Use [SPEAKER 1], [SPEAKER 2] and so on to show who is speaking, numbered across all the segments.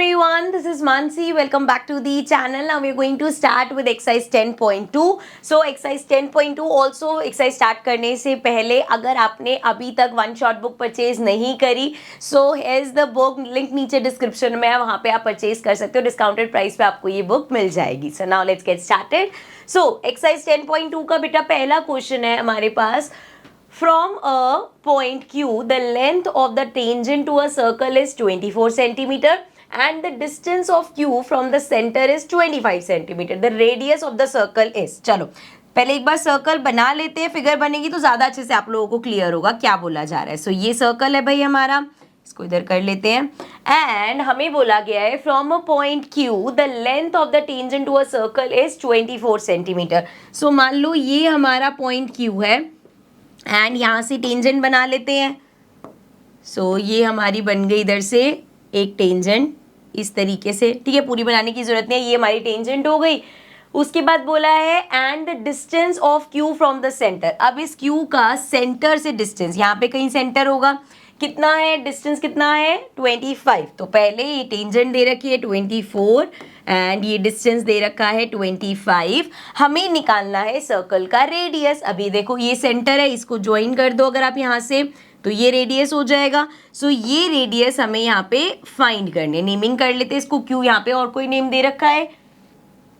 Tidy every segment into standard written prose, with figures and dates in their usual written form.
[SPEAKER 1] everyone, this is Mansi. Welcome back to the channel. Now we are going to start with exercise 10.2. So exercise 10.2 also exercise start करने से पहले अगर आपने अभी तक one shot book purchase नहीं करी, so here's the book, link नीचे डिस्क्रिप्शन में है, वहाँ पे आप परचेज कर सकते हो, डिस्काउंटेड प्राइस पे आपको ये बुक मिल जाएगी. So now let's get started. So exercise 10.2 का बेटा पहला क्वेश्चन है हमारे पास. From a point Q, the length of the tangent to a circle is 24 centimeter and the distance of Q from the center is 25 centimeter. The radius of the circle is. चलो पहले एक बार circle बना लेते हैं, figure बनेगी तो ज़्यादा अच्छे से आप लोगों को क्लियर होगा क्या बोला जा रहा है. सो ये सर्कल है भाई हमारा, इसको इधर कर लेते हैं. एंड हमें बोला गया है from a point Q the length of the tangent to a circle is 24 centimetre. So मान लो ये हमारा पॉइंट Q है एंड यहाँ से टेंजेंट बना लेते हैं. सो ये हमारी बन गई इधर से एक टेंजेंट इस तरीके से, ठीक है, पूरी बनाने की जरूरत नहीं है, ये हमारी टेंजेंट हो गई. उसके बाद बोला है and the distance of Q from the centre. अब इस Q का सेंटर से डिस्टेंस, यहाँ पे कहीं सेंटर होगा, कितना है डिस्टेंस, कितना है 25. तो पहले ये टेंजेंट दे रखी है 24 एंड ये डिस्टेंस दे रखा है 25. हमें निकालना है सर्कल का रेडियस. अभी देखो ये सेंटर है, इसको ज्वाइन कर दो अगर आप यहाँ से, तो ये रेडियस हो जाएगा. सो ये रेडियस हमें यहाँ पे फाइंड करने, नेमिंग कर लेते हैं इसको. क्यू यहाँ पे और कोई नेम दे रखा है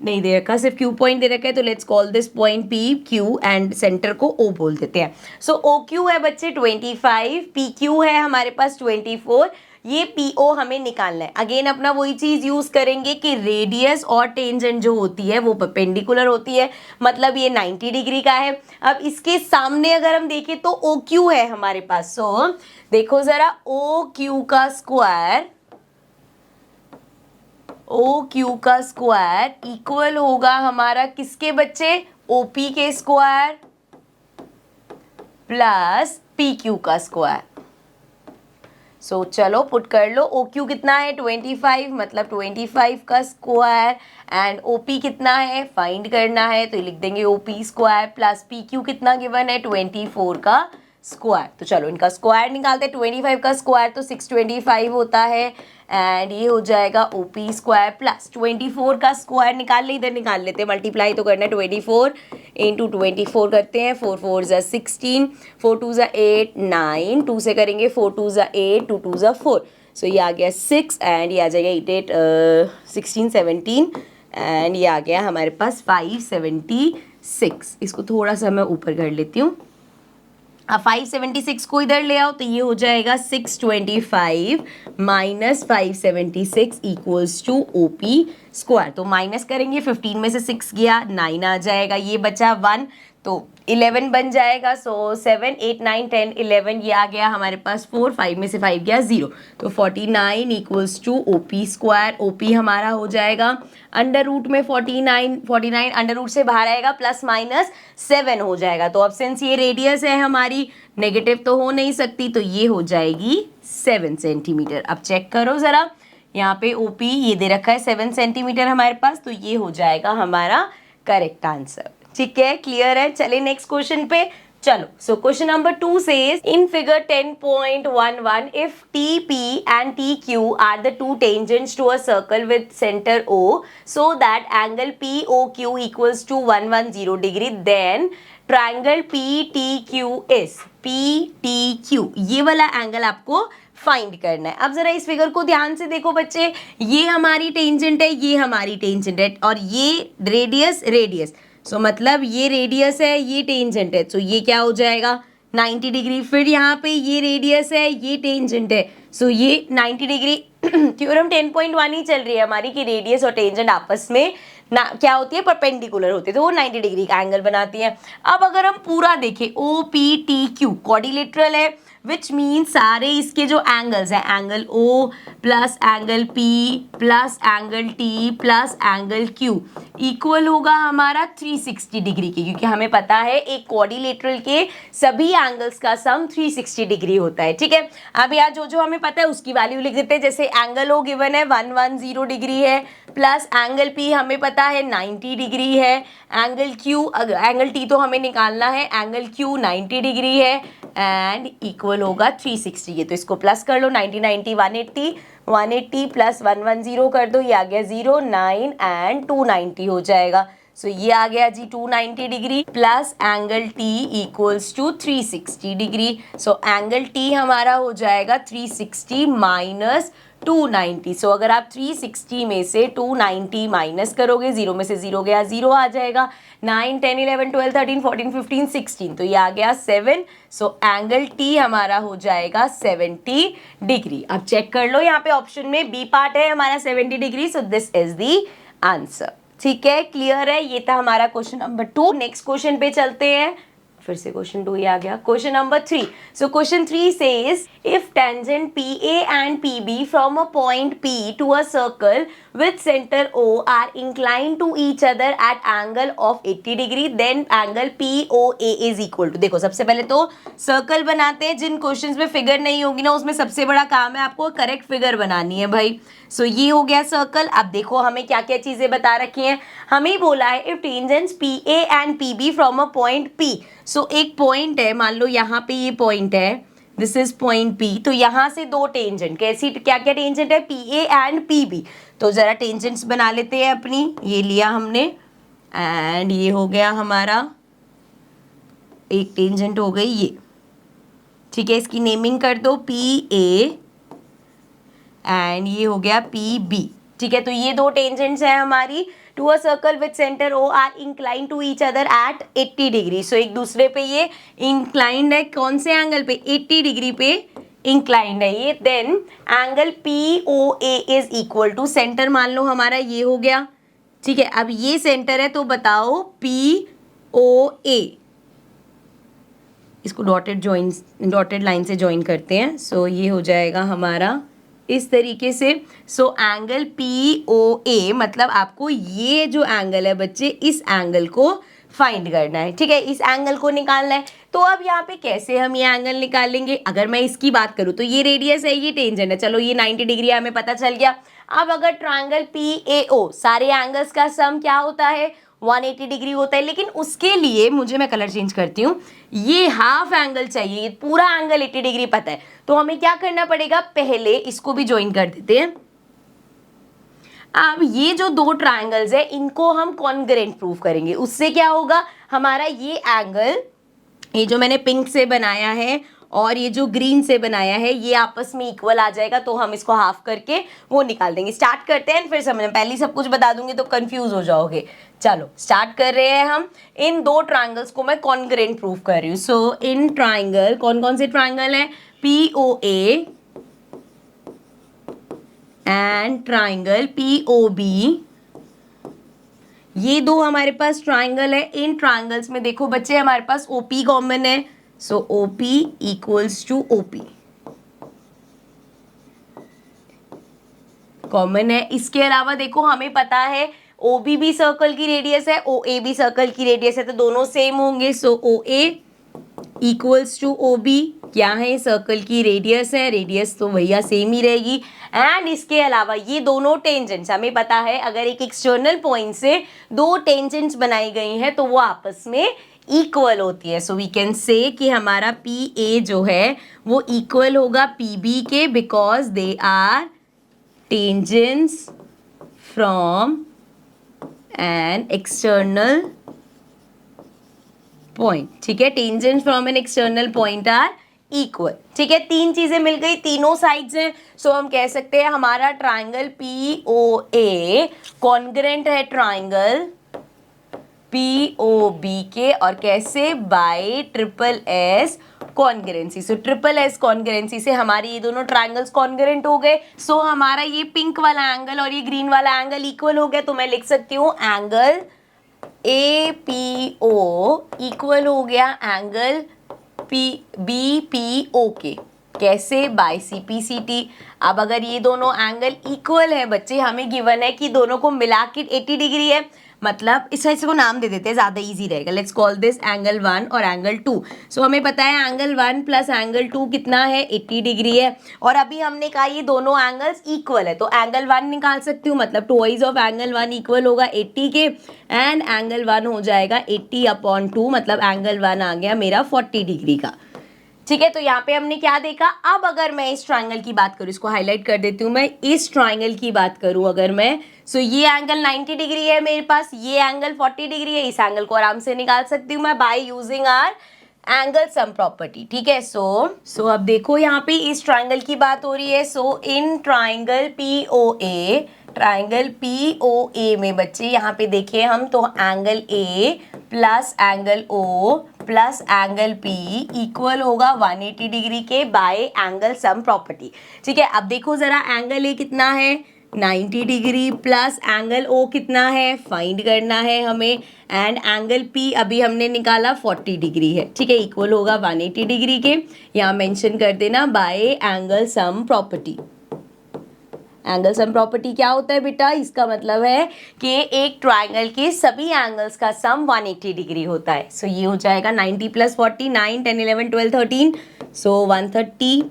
[SPEAKER 1] नहीं दे रखा, सिर्फ क्यू पॉइंट दे रखा है, तो let's call this point P Q and centre को ओ बोल देते हैं. सो ओ क्यू है बच्चे 25, पी क्यू है हमारे पास 24. ये पी ओ हमें निकालना है. अगेन अपना वही चीज यूज करेंगे कि रेडियस और टेंजेंट जो होती है वो परपेंडिकुलर होती है, मतलब ये 90 डिग्री का है. अब इसके सामने अगर हम देखें तो ओ क्यू है हमारे पास. सो देखो जरा, ओ क्यू का स्क्वायर, ओ क्यू का स्क्वायर इक्वल होगा हमारा किसके बच्चे, ओपी के स्क्वायर प्लस पी क्यू का स्क्वायर. सो चलो पुट कर लो. ओ क्यू कितना है 25, मतलब 25 का स्क्वायर एंड ओ पी कितना है फाइंड करना है, तो लिख देंगे O P square plus P Q कितना गिवन है 24 का स्क्वायर. तो चलो इनका स्क्वायर निकालते हैं. 25 का स्क्वायर तो 625 होता है एंड ये हो जाएगा ओ पी स्क्वायर प्लस 24 का स्क्वायर निकाल ले, इधर निकाल लेते हैं, मल्टीप्लाई तो करना है. 24 इंटू 24 करते हैं, 4 4 ज़ा 16, 4 2 ज़ा 8 9, 2 से करेंगे 4 2 ज़ा 8, 2 2 ज़ा 4. सो ये आ गया 6 एंड ये आ जाएगा 8 8 16 17 एंड ये आ गया हमारे पास 576. इसको थोड़ा सा मैं ऊपर कर लेती हूँ. अब 576 को इधर ले आओ तो ये हो जाएगा 625 minus 576 equals to O P square. तो माइनस करेंगे, 15 में से 6 गया 9 आ जाएगा, ये बचा 1 तो 11 बन जाएगा. सो 7 8 9 10 11 ये आ गया हमारे पास 4, 5 में से 5 गया 0, तो 49 equals to O P square. O P हमारा हो जाएगा अंडर रूट में 49 अंडर रूट से बाहर आएगा, प्लस माइनस 7 हो जाएगा. तो अब सिंस ये रेडियस है हमारी, नेगेटिव तो हो नहीं सकती, तो ये हो जाएगी 7 सेंटीमीटर. अब चेक करो ज़रा, यहाँ पे ओ पी ये दे रखा है 7 सेंटीमीटर हमारे पास, तो ये हो जाएगा हमारा करेक्ट आंसर. ठीक है, क्लियर है. चलिए नेक्स्ट क्वेश्चन पे चलो. So question number 2 says in figure 10.11 if T P and T Q are the two tangents to a circle with centre O so that angle P O Q equals to 110 degree, then triangle P T Q is P T Q. ये वाला angle आपको find करना है. अब जरा इस figure को ध्यान से देखो बच्चे, ये हमारी टेंजेंट है, ये हमारी टेंजेंट है और ये रेडियस. सो मतलब ये रेडियस है, ये टेंजेंट है, सो ये क्या हो जाएगा 90 डिग्री. फिर यहाँ पे ये रेडियस है, ये टेंजेंट है, सो ये 90 डिग्री. थ्योरम 10.1 ही चल रही है हमारी कि रेडियस और टेंजेंट आपस में ना क्या होती है, परपेंडिकुलर होती है, तो वो 90 डिग्री का एंगल बनाती है. अब अगर हम पूरा देखें, O P T Q quadrilateral है, विच मीन्स सारे इसके जो एंगल्स हैं, angle O plus angle P plus angle T plus angle Q equal होगा हमारा 360 डिग्री की, क्योंकि हमें पता है एक क्वाड्रिलेटरल के सभी एंगल्स का सम 360 डिग्री होता है. ठीक है, अब यार जो जो हमें पता है उसकी वैल्यू लिख देते हैं. जैसे एंगल ओ गिवन है 110 डिग्री है, प्लस एंगल P हमें पता है 90 डिग्री है, एंगल Q, एंगल T तो हमें निकालना है, एंगल Q 90 डिग्री है एंड इक्वल होगा 360 के। तो इसको प्लस कर लो, 90 90 180, 180 प्लस 110 कर दो, ये आ गया 0 9 एंड 290 हो जाएगा। सो ये आ गया जी 290 degree plus angle T equals to 360 degree. So angle T हमारा हो जाएगा 360 माइनस 290। सो अगर आप 360 में से 290 माइनस करोगे, 0 में से 0 गया 0 आ जाएगा, 9 10 11 12 13 14 15 16, तो ये आ गया 7। सो एंगल T हमारा हो जाएगा 70 डिग्री। अब चेक कर लो, यहाँ पे ऑप्शन में बी पार्ट है हमारा 70 degree, so this is the answer. ठीक है, क्लियर है, ये था हमारा क्वेश्चन नंबर 2। नेक्स्ट क्वेश्चन पे चलते हैं, फिर से क्वेश्चन 2 ही आ गया। Question number 3, so question 3 says if tangent PA and PB from a point P to a circle with centre O are inclined to each other at angle of 80 degree, then angle POA is equal to. देखो सबसे पहले तो circle बनाते हैं, जिन questions में figure नहीं होगी ना उसमें सबसे बड़ा काम है आपको करेक्ट फिगर बनानी है भाई। सो ये हो गया सर्कल। अब देखो हमें क्या क्या चीजें बता रखी हैं, हमें बोला है if tangents PA and PB from a point P। सो एक पॉइंट है, मान लो यहाँ पे ये पॉइंट है, दिस इज पॉइंट P, तो यहाँ से दो टेंजेंट, कैसी क्या क्या टेंजेंट है, PA एंड PB। तो जरा टेंजेंट्स बना लेते हैं अपनी, ये लिया हमने एंड ये हो गया हमारा एक टेंजेंट हो गई ये। ठीक है, इसकी नेमिंग कर दो PA एंड ये हो गया PB। ठीक है, तो ये दो टेंजेंट्स हैं हमारी to a circle with centre O are inclined to each other at 80 degree. So एक दूसरे पे ये इंक्लाइंड है, कौन से एंगल पे, 80 डिग्री पे इंक्लाइंड है ये। Then angle POA is equal to, centre मान लो हमारा ये हो गया। ठीक है, अब ये सेंटर है तो बताओ POA, इसको डॉटेड लाइन से ज्वाइन करते हैं। सो ये हो जाएगा हमारा इस तरीके से। सो एंगल POA मतलब आपको ये जो एंगल है बच्चे, इस एंगल को फाइंड करना है। ठीक है, इस एंगल को निकालना है। तो अब यहाँ पे कैसे हम ये एंगल निकालेंगे, अगर मैं इसकी बात करूँ तो ये रेडियस है, ये टेंजेंट है, चलो ये 90 डिग्री हमें पता चल गया। अब अगर ट्राइंगल PAO, सारे एंगल्स का सम क्या होता है, 180 डिग्री होता है, लेकिन उसके लिए मुझे, मैं कलर चेंज करती हूँ, ये हाफ एंगल चाहिए, ये पूरा एंगल 80 डिग्री पता है। तो हमें क्या करना पड़ेगा, पहले इसको भी ज्वाइन कर देते हैं। अब ये जो दो ट्रायंगल्स है इनको हम कॉन्ग्रुएंट प्रूव करेंगे, उससे क्या होगा, हमारा ये एंगल, ये जो मैंने पिंक से बनाया है और ये जो ग्रीन से बनाया है, ये आपस में इक्वल आ जाएगा, तो हम इसको हाफ करके वो निकाल देंगे। स्टार्ट करते हैं, फिर समझ, पहले सब कुछ बता दूंगी तो कंफ्यूज हो जाओगे। चलो स्टार्ट कर रहे हैं हम। इन दो ट्रायंगल्स को मैं कॉन्ग्रुएंट प्रूव कर रही हूँ। सो इन ट्रायंगल, कौन कौन से ट्रायंगल है, POA एंड ट्रायंगल POB, ये दो हमारे पास ट्रायंगल है। इन ट्रायंगल्स में देखो बच्चे हमारे पास OP कॉमन है, so OP equals to OP common है। इसके अलावा देखो हमें पता है OB भी सर्कल की रेडियस है, OA भी सर्कल की रेडियस है, तो दोनों सेम होंगे। सो OA इक्वल्स टू OB, क्या है, सर्कल की रेडियस है, रेडियस तो भैया सेम ही रहेगी। एंड इसके अलावा ये दोनों टेंजेंट्स, हमें पता है अगर एक एक्सटर्नल पॉइंट से दो टेंजेंट्स बनाई गई हैं तो वो आपस में इक्वल होती है। सो वी कैन से कि हमारा PA जो है वो इक्वल होगा PB के, because they are tangents from an external point. ठीक है, tangent from an external point are equal. ठीक है, तीन चीजें मिल गई, तीनों साइड्स हैं। सो हम कह सकते हैं हमारा ट्राइंगल POA कॉन्ग्रुएंट है ट्राइंगल POB के, और कैसे, बाय ट्रिपल S कॉन्ग्रुएंसी। सो ट्रिपल S कॉन्ग्रुएंसी से हमारे ये दोनों ट्राइंगल्स कॉन्ग्रुएंट हो गए। सो हमारा ये पिंक वाला एंगल और ये ग्रीन वाला एंगल इक्वल हो गया, तो मैं लिख सकती हूँ एंगल APO इक्वल हो गया एंगल BPO के, कैसे, बाय CPCT। अब अगर ये दोनों एंगल इक्वल है बच्चे, हमें गिवन है कि दोनों को मिला के 80 डिग्री है, मतलब इस को नाम दे देते हैं, ज़्यादा इजी रहेगा. लेट्स कॉल दिस एंगल 1 और एंगल 2. सो हमें पता है एंगल 1 प्लस एंगल 2 कितना है, 80 डिग्री है. और अभी हमने कहा ये दोनों एंगल्स इक्वल है, तो एंगल 1 निकाल सकती हूँ, मतलब ट्वाइस ऑफ एंगल 1 इक्वल होगा 80 के. एंड एंगल 1 हो जाएगा 80/2, मतलब एंगल 1 आ गया मेरा 40 डिग्री का. ठीक है, तो यहाँ पे हमने क्या देखा. अब अगर मैं इस ट्राइंगल की बात करूँ, इसको हाईलाइट कर देती हूँ मैं. इस ट्राइंगल की बात करूँ अगर मैं, सो ये एंगल 90 डिग्री है मेरे पास, ये एंगल 40 डिग्री है. इस एंगल को आराम से निकाल सकती हूँ मैं by using R angle sum property. ठीक है, सो अब देखो यहाँ पे इस ट्राइंगल की बात हो रही है. सो इन ट्राइंगल POA में बच्चे यहाँ पे देखिए हम, तो angle A plus angle O plus angle P equal होगा 180 डिग्री के बाय एंगल सम प्रॉपर्टी. ठीक है, अब देखो जरा एंगल A कितना है, 90 डिग्री, प्लस एंगल O कितना है, फाइंड करना है हमें. एंड एंगल P अभी हमने निकाला 40 डिग्री है. ठीक है, इक्वल होगा 180 डिग्री के. यहाँ मेंशन कर देना bye angle sum property. Angle sum property क्या होता है बेटा, इसका मतलब है कि एक ट्राइंगल के सभी एंगल्स का सम 180 डिग्री होता है. सो ये हो जाएगा 90 प्लस 40, 9, 10, 11, 12, 13, सो 130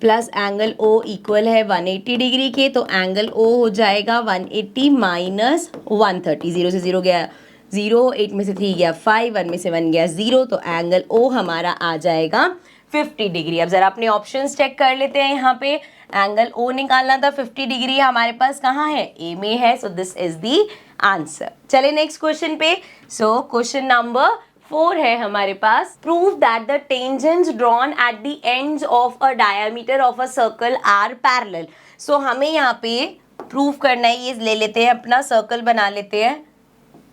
[SPEAKER 1] प्लस एंगल O इक्वल है 180 डिग्री के. तो एंगल O हो जाएगा 180 माइनस 130, 0 से 0 गया 0, 8 में से 3 गया 5, 1 में से 1 गया 0, तो एंगल O हमारा आ जाएगा 50 डिग्री. अब जरा अपने ऑप्शंस चेक कर लेते हैं. यहाँ पे एंगल O निकालना था, 50 डिग्री हमारे पास कहाँ है, A में है. So this is the answer. चले नेक्स्ट क्वेश्चन पे. सो क्वेश्चन नंबर 4 है हमारे पास. Prove that the tangents drawn at the ends of a diameter of a circle are parallel. So हमें यहाँ पे प्रूव करना है, ये ले लेते हैं अपना सर्कल बना लेते हैं.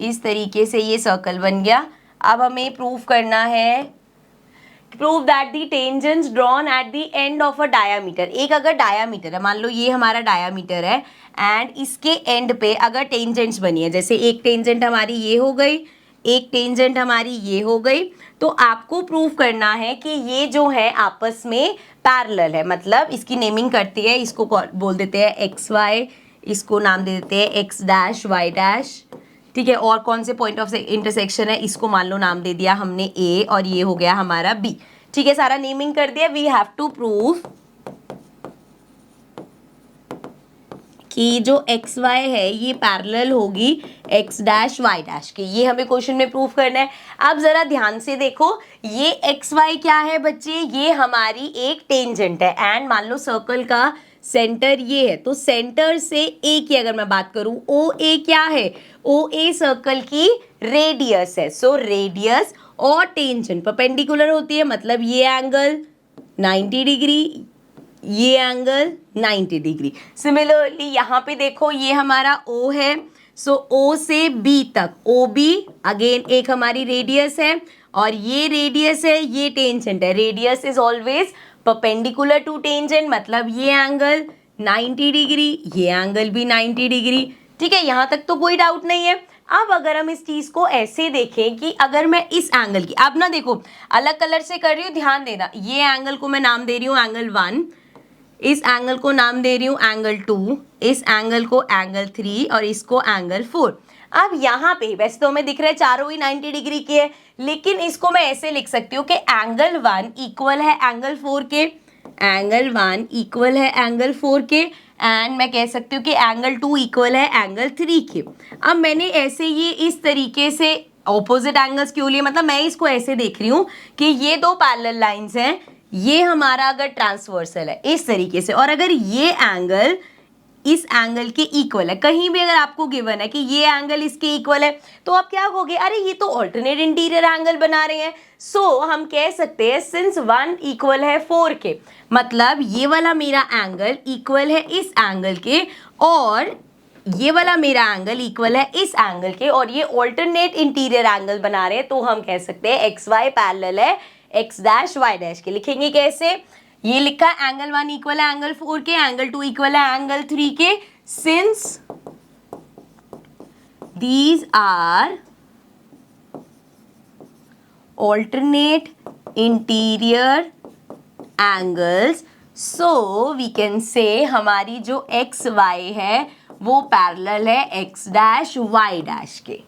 [SPEAKER 1] इस तरीके से ये सर्कल बन गया. अब हमें प्रूव करना है, prove that the tangents drawn at the end of a diameter. एक अगर डायामीटर है, मान लो ये हमारा डायामीटर है, एंड इसके एंड पे अगर टेंजेंट्स बनी है, जैसे एक टेंजेंट हमारी ये हो गई, एक टेंजेंट हमारी ये हो गई, तो आपको प्रूव करना है कि ये जो है आपस में पैरेलल है. मतलब इसकी नेमिंग करती है, इसको बोल देते हैं एक्स वाई, इसको नाम दे देते हैं एक्स डैश वाई डैश. ठीक है, और कौन से पॉइंट ऑफ इंटरसेक्शन है, इसको मान लो नाम दे दिया हमने A, और ये हो गया हमारा B. ठीक है, सारा नेमिंग कर दिया. वी हैव टू प्रूव कि जो एक्स वाई है ये पैरेलल होगी एक्स डैश वाई डैश के. ये हमें क्वेश्चन में प्रूव करना है. अब जरा ध्यान से देखो, ये एक्स वाई क्या है बच्चे, ये हमारी एक टेंजेंट है. एंड मान लो सर्कल का सेंटर ये है, तो सेंटर से ए की अगर मैं बात करूं, ओ ए क्या है, ओ ए सर्कल की रेडियस है. सो रेडियस और टेंजेंट परपेंडिकुलर होती है, मतलब ये एंगल 90 डिग्री, ये एंगल 90 डिग्री. सिमिलरली यहाँ पे देखो, ये हमारा O है. सो O से B तक, OB अगेन एक हमारी रेडियस है, और ये रेडियस है, ये टेंजेंट है. Radius is always perpendicular to tangent, मतलब ये एंगल 90 डिग्री, ये एंगल भी 90 डिग्री. ठीक है, यहाँ तक तो कोई डाउट नहीं है. अब अगर हम इस चीज को ऐसे देखें कि अगर मैं इस एंगल की, अब ना देखो अलग कलर से कर रही हूँ, ध्यान देना. ये एंगल को मैं नाम दे रही हूँ एंगल 1, इस एंगल को नाम दे रही हूँ एंगल 2, इस एंगल को एंगल 3, और इसको एंगल 4. अब यहाँ पे वैसे तो हमें दिख रहा है चारों ही 90 डिग्री के है, लेकिन इसको मैं ऐसे लिख सकती हूँ कि एंगल 1 इक्वल है एंगल 4 के, एंगल 1 इक्वल है एंगल 4 के, एंड मैं कह सकती हूँ कि एंगल 2 इक्वल है एंगल 3 के. अब मैंने ऐसे ये इस तरीके से ऑपोजिट एंगल्स क्यों लिए, मतलब मैं इसको ऐसे देख रही हूँ कि ये दो पैरेलल लाइंस हैं, ये हमारा अगर ट्रांसवर्सल है इस तरीके से, और अगर ये एंगल इस एंगल के इक्वल है, कहीं भी अगर आपको गिवन है कि ये एंगल इसके इक्वल है, तो आप क्या कहोगे, अरे ये तो ऑल्टरनेट इंटीरियर एंगल बना रहे हैं. सो हम कह सकते हैं सिंस 1 इक्वल है 4 के, मतलब ये वाला मेरा एंगल इक्वल है इस एंगल के, और ये वाला मेरा एंगल इक्वल है इस एंगल के, और ये ऑल्टरनेट इंटीरियर एंगल बना रहे हैं, तो हम कह सकते हैं एक्स वाई पैरेलल है एक्स डैश वाई डैश के. लिखेंगे कैसे, ये लिखा है एंगल 1 इक्वल है एंगल 4 के, एंगल 2 इक्वल है एंगल 3 के, since these are alternate interior angles. So we can say हमारी जो एक्स वाई है वो पैरेलल है एक्स डैश वाई डैश के।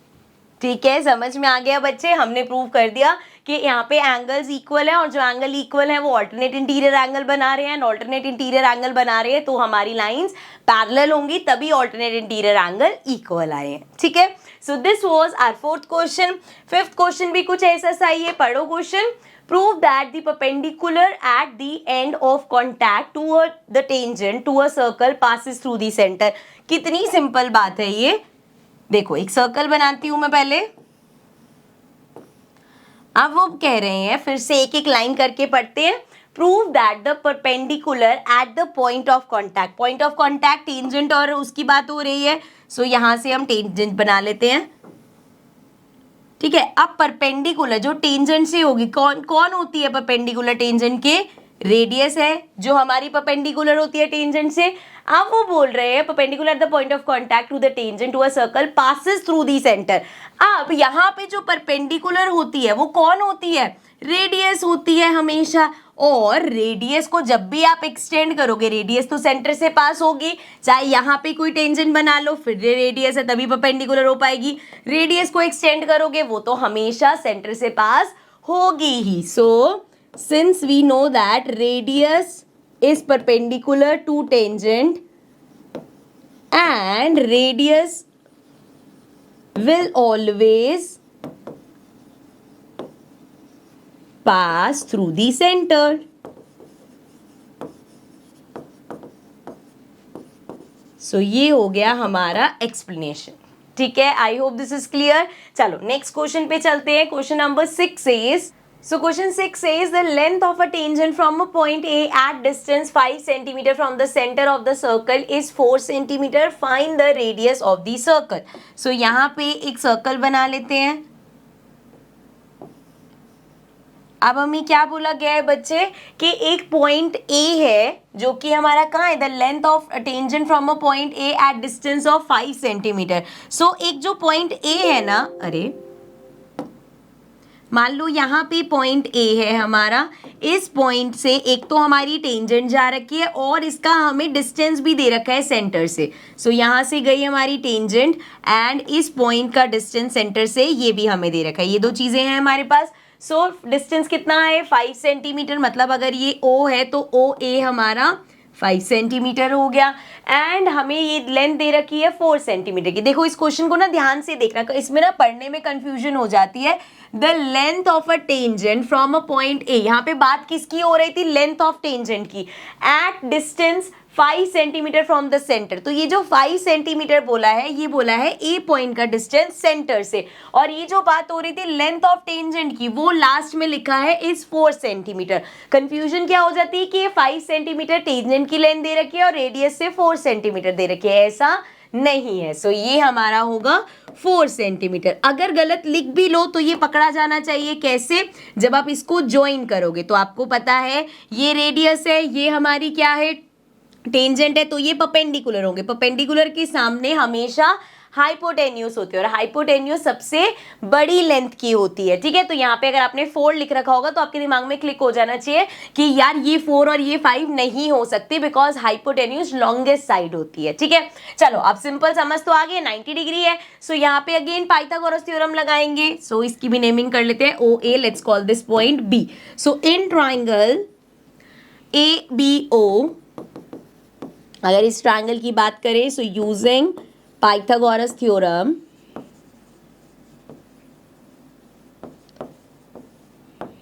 [SPEAKER 1] ठीक है, समझ में आ गया बच्चे? हमने प्रूव कर दिया कि यहाँ पे एंगल्स इक्वल है और जो एंगल इक्वल है वो ऑल्टरनेट इंटीरियर एंगल बना रहे हैं, ऑल्टरनेट इंटीरियर एंगल बना रहे हैं तो हमारी लाइंस पैरेलल होंगी, तभी ऑल्टरनेट इंटीरियर एंगल इक्वल आए हैं। ठीक है, so this was our fourth question. Fifth question भी कुछ ऐसा सा ही है, पढ़ो question. Prove that the perpendicular at the end of contact toward the tangent to a circle passes through the center। कितनी सिंपल बात है ये। देखो एक सर्कल बनाती हूं मैं पहले, अब वो कह रहे हैं फिर से एक एक लाइन करके पढ़ते हैं। Prove that the perpendicular at the point of contact, point of contact tangent और उसकी बात हो रही है, सो यहां से हम टेंजेंट बना लेते हैं। ठीक है, अब परपेंडिकुलर जो टेंजेंट से होगी, कौन कौन होती है परपेंडिकुलर टेंजेंट के? रेडियस है जो हमारी परपेंडिकुलर होती है टेंजेंट से। अब वो बोल रहे हैं perpendicular the point of contact to the tangent to a circle passes through the centre. अब यहाँ पे जो परपेंडिकुलर होती है वो कौन होती है? रेडियस होती है हमेशा, और रेडियस को जब भी आप एक्सटेंड करोगे, रेडियस तो सेंटर से पास होगी, चाहे यहाँ पे कोई टेंजेंट बना लो, फिर रेडियस है तभी परपेंडिकुलर हो पाएगी। रेडियस को एक्सटेंड करोगे वो तो हमेशा सेंटर से पास होगी ही। सो since we know that radius is perpendicular to tangent and radius will always pass through the center। So ये हो गया हमारा explanation। ठीक है, I hope this is clear. चलो नेक्स्ट क्वेश्चन पे चलते हैं। Question number 6 is, so question 6 says the length of a tangent from a point A at distance 5 cm from the center of the circle is 4 cm। Find the radius of the circle। so यहाँ पे एक circle बना लेते हैं। अब हमें क्या बोला गया है बच्चे कि एक पॉइंट A है जो कि हमारा कहाँ है, the length of tangent from a point A at distance of 5 centimetre. So एक जो पॉइंट A है ना, अरे मान लो यहाँ पे पॉइंट A है हमारा, इस पॉइंट से एक तो हमारी टेंजेंट जा रखी है और इसका हमें डिस्टेंस भी दे रखा है सेंटर से। सो यहाँ से गई हमारी टेंजेंट एंड इस पॉइंट का डिस्टेंस सेंटर से ये भी हमें दे रखा है, ये दो चीज़ें हैं हमारे पास। सो डिस्टेंस कितना है? 5 सेंटीमीटर, मतलब अगर ये O है तो OA हमारा 5 सेंटीमीटर हो गया एंड हमें ये लेंथ दे रखी है 4 सेंटीमीटर की। देखो इस क्वेश्चन को ना ध्यान से देखना, इसमें ना पढ़ने में कंफ्यूजन हो जाती है। The length of a tangent from a point A, यहाँ पे बात किसकी हो रही थी? लेंथ ऑफ टेंजेंट की, at distance 5 centimetre from the centre. तो ये जो 5 सेंटीमीटर बोला है, ये बोला है ए पॉइंट का डिस्टेंस सेंटर से, और ये जो बात हो रही थी लेंथ ऑफ टेंजेंट की, वो लास्ट में लिखा है इस 4 सेंटीमीटर। कंफ्यूजन क्या हो जाती है कि ये 5 सेंटीमीटर टेंजेंट की लेंथ दे रखी है और रेडियस से 4 सेंटीमीटर दे रखी है, ऐसा नहीं है। सो ये हमारा होगा 4 सेंटीमीटर। अगर गलत लिख भी लो तो ये पकड़ा जाना चाहिए। कैसे? जब आप इसको ज्वाइन करोगे तो आपको पता है ये रेडियस है, ये हमारी क्या है? टेंजेंट है, तो ये परपेंडिकुलर होंगे। परपेंडिकुलर के सामने हमेशा हाइपोटेन्यूस होती है और हाइपोटेन्यूस सबसे बड़ी लेंथ की होती है। ठीक है, तो यहाँ पे अगर आपने 4 लिख रखा होगा तो आपके दिमाग में क्लिक हो जाना चाहिए कि यार ये 4 और ये 5 नहीं हो सकती, बिकॉज हाइपोटेन्यूस लॉन्गेस्ट साइड होती है। ठीक है, चलो अब सिंपल समझ तो आ गई, 90 डिग्री है। सो यहाँ पे अगेन पाइथागोरस थ्योरम लगाएंगे। सो इसकी भी नेमिंग कर लेते हैं, OA, let's call this point B। So in triangle ABO, अगर इस ट्रायंगल की बात करें, so using Pythagoras theorem,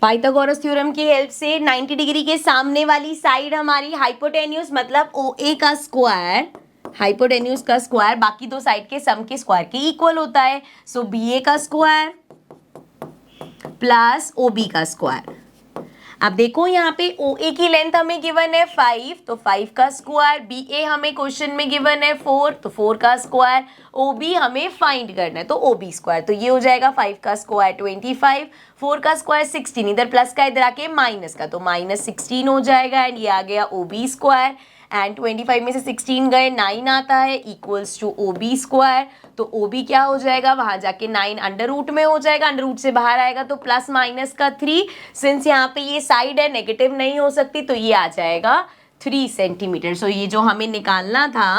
[SPEAKER 1] Pythagoras theorem की हेल्प से 90 डिग्री के सामने वाली साइड हमारी हाइपोटेन्यूस मतलब OA का स्क्वायर, हाइपोटेन्यूस का स्क्वायर बाकी दो साइड के सम के स्क्वायर के इक्वल होता है। सो BA का स्क्वायर प्लस OB का स्क्वायर। अब देखो यहाँ पे OA की लेंथ हमें गिवन है 5, तो 5 का स्क्वायर, BA हमें क्वेश्चन में गिवन है 4, तो 4 का स्क्वायर, OB हमें फाइंड करना है तो OB स्क्वायर। तो ये हो जाएगा 5 का स्क्वायर 25, 4 का स्क्वायर 16, इधर प्लस का इधर आके माइनस का, तो -16 हो जाएगा एंड ये आ गया OB स्क्वायर। एंड 25 में से 16 गए 9 आता है इक्वल्स टू OB स्क्वायर। तो OB क्या हो जाएगा? वहां जाके 9 अंडर रूट में हो जाएगा, अंडर रूट से बाहर आएगा तो प्लस माइनस का 3। सिंस यहाँ पे ये साइड है नेगेटिव नहीं हो सकती तो ये आ जाएगा 3 सेंटीमीटर। सो ये जो हमें निकालना था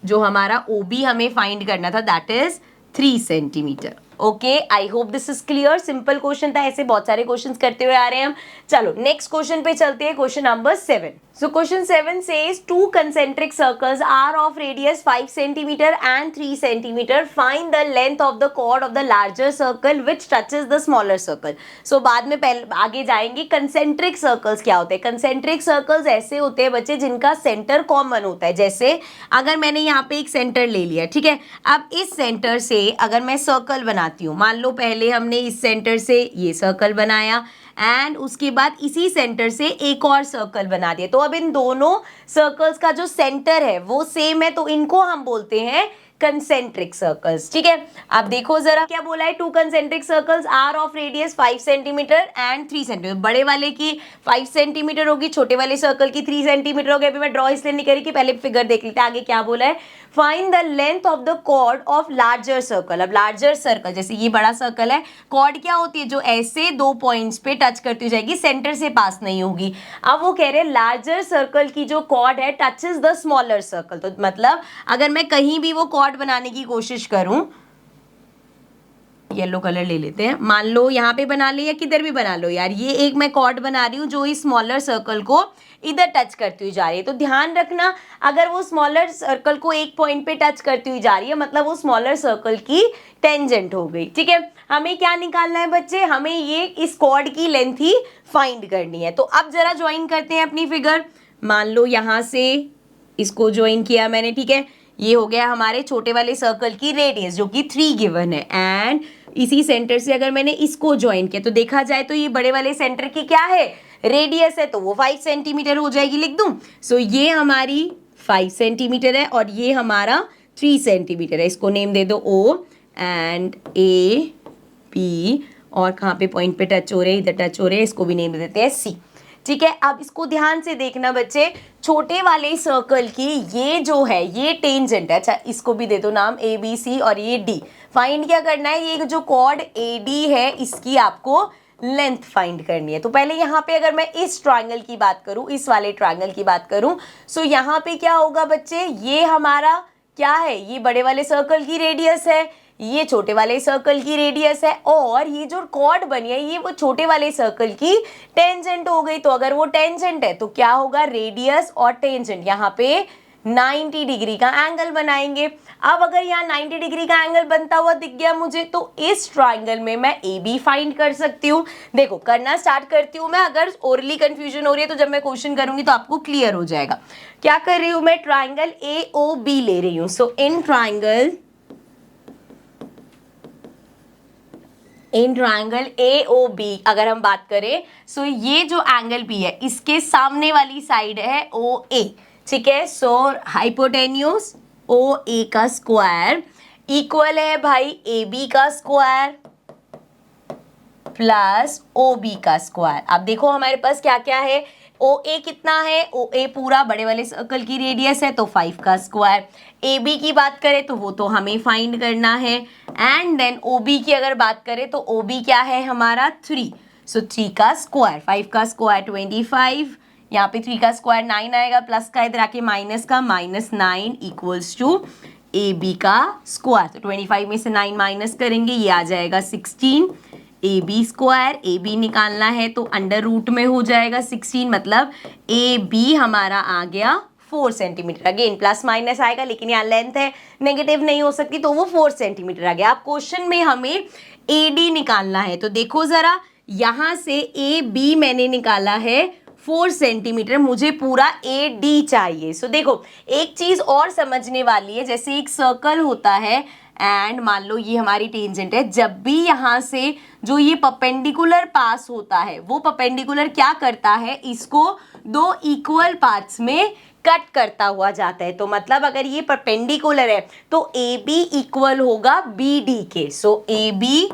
[SPEAKER 1] जो हमारा OB हमें फाइंड करना था that is 3 centimetre. Okay, I hope this is clear. Simple question था, ऐसे बहुत सारे क्वेश्चंस करते हुए आ रहे हैं हम। चलो नेक्स्ट क्वेश्चन पे चलते हैं, question number 7। So question 7 says 2 concentric circles are of radius 5 centimeter and 3 centimeter. Find the length of the chord of the larger circle which touches the smaller circle. So बाद में पहले आगे जाएंगे। concentric circles क्या होते हैं? concentric circles ऐसे होते हैं बच्चे जिनका सेंटर कॉमन होता है। जैसे अगर मैंने यहाँ पे एक सेंटर ले लिया, ठीक है, अब इस सेंटर से अगर मैं सर्कल बनाती हूँ, मान लो पहले हमने इस सेंटर से ये सर्कल बनाया एंड उसके बाद इसी सेंटर से एक और सर्कल बना दिया, तो अब इन दोनों सर्कल्स का जो सेंटर है वो सेम है, तो इनको हम बोलते हैं कंसेंट्रिक सर्कल्स। ठीक है, अब देखो जरा क्या बोला है, 2 concentric circles are of radius 5 centimetre and 3 centimetre. बड़े वाले की 5 सेंटीमीटर होगी, छोटे वाले सर्कल की 3 सेंटीमीटर होगी। अभी मैं ड्रॉ इसलिए नहीं करी कि पहले फिगर देख लेते हैं आगे क्या बोला है। Find the length of the chord of larger circle. अब लार्जर सर्कल, जैसे ये बड़ा सर्कल है, कॉर्ड क्या होती है, जो ऐसे 2 पॉइंट्स पे टच करती जाएगी, सेंटर से पास नहीं होगी। अब वो कह रहे हैं लार्जर सर्कल की जो कॉर्ड है टचेस द स्मॉलर सर्कल। तो मतलब अगर मैं कहीं भी वो कॉर्ड बनाने की कोशिश करूं, येलो कलर ले लेते हैं, मान लो यहाँ पे बना ले या किधर भी बना लो यार, ये एक मैं कॉर्ड बना रही हूँ जो इस स्मॉलर सर्कल को इधर टच करती हुई जा रही है। तो ध्यान रखना, अगर वो स्मॉलर सर्कल को एक पॉइंट पे टच करती हुई जा रही है मतलब वो स्मॉलर सर्कल की टेंजेंट हो गई। ठीक है, हमें क्या निकालना है बच्चे, हमें ये इस कॉर्ड की लेंथ ही फाइंड करनी है। तो अब जरा ज्वाइन करते हैं अपनी फिगर। मान लो यहाँ से इसको ज्वाइन किया मैंने, ठीक है, ये हो गया हमारे छोटे वाले सर्कल की रेडियस जो कि 3 गिवन है, एंड इसी सेंटर से अगर मैंने इसको ज्वाइन किया तो देखा जाए तो ये बड़े वाले सेंटर की क्या है, रेडियस है, तो वो 5 सेंटीमीटर हो जाएगी, लिख दूं। सो ये हमारी 5 सेंटीमीटर है और ये हमारा 3 सेंटीमीटर है। इसको नेम दे दो O एंड AB, और कहाँ पे पॉइंट पे टच हो रहे हैं, इधर टच हो रहे हैं, इसको भी नेम दे देते हैं C। ठीक है, अब इसको ध्यान से देखना बच्चे, छोटे वाले सर्कल की ये जो है ये टेंजेंट है, अच्छा इसको भी दे दो नाम ABC, और ये D। फाइंड क्या करना है, ये जो कॉर्ड AD है इसकी आपको लेंथ फाइंड करनी है। तो पहले यहाँ पे अगर मैं इस ट्रायंगल की बात करूँ, इस वाले ट्रायंगल की बात करूँ, सो यहाँ पे क्या होगा बच्चे, ये हमारा क्या है, ये बड़े वाले सर्कल की रेडियस है, ये छोटे वाले सर्कल की रेडियस है, और ये जो कॉर्ड बनी है ये वो छोटे वाले सर्कल की टेंजेंट हो गई। तो अगर वो टेंजेंट है तो क्या होगा, रेडियस और टेंजेंट यहाँ पे 90 डिग्री का एंगल बनाएंगे। अब अगर यहाँ 90 डिग्री का एंगल बनता हुआ दिख गया मुझे, तो इस ट्राइंगल में मैं AB फाइंड कर सकती हूँ। देखो करना स्टार्ट करती हूँ मैं, अगर ओरली कंफ्यूजन हो रही है तो जब मैं क्वेश्चन करूंगी तो आपको क्लियर हो जाएगा। क्या कर रही हूँ मैं, ट्राइंगल AOB ले रही हूँ। सो इन ट्राइंगल AOB अगर हम बात करें, सो ये जो एंगल B है इसके सामने वाली साइड है OA। ठीक है, सो हाइपोटेन्यूज OA का स्क्वायर इक्वल है भाई AB का स्क्वायर प्लस OB का स्क्वायर। अब देखो हमारे पास क्या क्या है, OA कितना है, OA पूरा बड़े वाले सर्कल की रेडियस है तो 5 का स्क्वायर। AB की बात करें तो वो तो हमें फाइंड करना है, एंड देन OB की अगर बात करें तो OB क्या है हमारा 3, सो 3 का स्क्वायर, 5 का स्क्वायर 25, यहाँ पे 3 का स्क्वायर 9 आएगा, प्लस का इधर आके माइनस का, -9 इक्वल्स टू AB का स्क्वायर। तो 25 में से 9 माइनस करेंगे, ये आ जाएगा 16। AB स्क्वायर, AB निकालना है तो अंडर रूट में हो जाएगा 16, मतलब AB हमारा आ गया 4 सेंटीमीटर। अगेन प्लस माइनस आएगा लेकिन यहाँ लेंथ है, नेगेटिव नहीं हो सकती, तो वो 4 सेंटीमीटर आ गया। अब क्वेश्चन में हमें AD निकालना है, तो देखो जरा यहाँ से AB मैंने निकाला है 4 सेंटीमीटर, मुझे पूरा AD चाहिए। सो देखो एक चीज और समझने वाली है, जैसे एक सर्कल होता है एंड मान लो ये हमारी टेंजेंट है, जब भी यहाँ से जो ये परपेंडिकुलर पास होता है वो परपेंडिकुलर क्या करता है, इसको 2 इक्वल पार्ट्स में कट करता हुआ जाता है। तो मतलब अगर ये परपेंडिकुलर है तो AB इक्वल होगा BD के। सो AB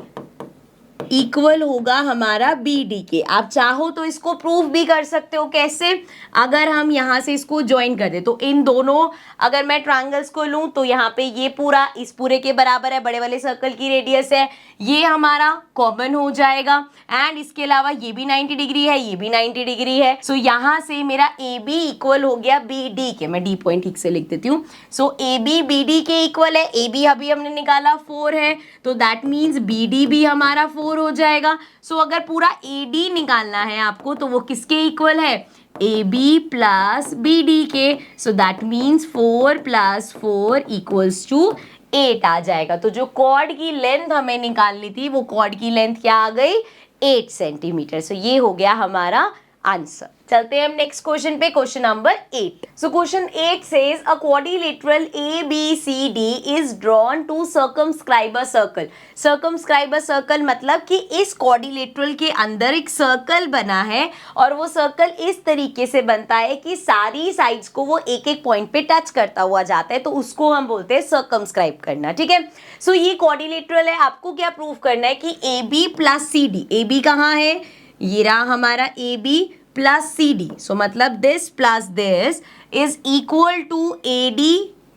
[SPEAKER 1] इक्वल होगा हमारा बी डी के। आप चाहो तो इसको प्रूफ भी कर सकते हो। कैसे? अगर हम यहाँ से इसको ज्वाइन कर दे तो इन दोनों, अगर मैं ट्रायंगल्स को लूँ तो यहाँ पे ये पूरा इस पूरे के बराबर है, बड़े वाले सर्कल की रेडियस है, ये हमारा कॉमन हो जाएगा। एंड इसके अलावा ये भी 90 डिग्री है, ये भी 90 डिग्री है। सो यहाँ से मेरा ए बी इक्वल हो गया बी डी के। मैं डी पॉइंट ठीक से लिख देती हूँ। So A B B D के इक्वल है। ए बी अभी हमने निकाला 4 है, तो दैट मीन्स बी डी भी हमारा 4 हो जाएगा। सो अगर पूरा ए डी निकालना है आपको तो वो किसके इक्वल है? A B plus B D के। सो दैट मीन्स 4 + 4 = 8 आ जाएगा। तो जो कॉर्ड की लेंथ हमें निकालनी थी वो कॉर्ड की लेंथ क्या आ गई? 8 सेंटीमीटर। सो ये हो गया हमारा आंसर। चलते हैं हम नेक्स्ट क्वेश्चन पे, question number 8। So question 8 says a quadrilateral ABCD is drawn to circumscribe a circle. Circumscribe a circle मतलब कि इस क्वाड्रिलेटरल के अंदर एक सर्कल बना है और वो सर्कल इस तरीके से बनता है कि सारी साइड्स को वो एक एक पॉइंट पे टच करता हुआ जाता है, तो उसको हम बोलते हैं सर्कमस्क्राइब करना। ठीक है, सो ये क्वाड्रिलेटरल है। आपको क्या प्रूव करना है कि AB + CD, AB कहाँ है? ये रहा हमारा AB + CD। सो मतलब this plus this is equal to AD।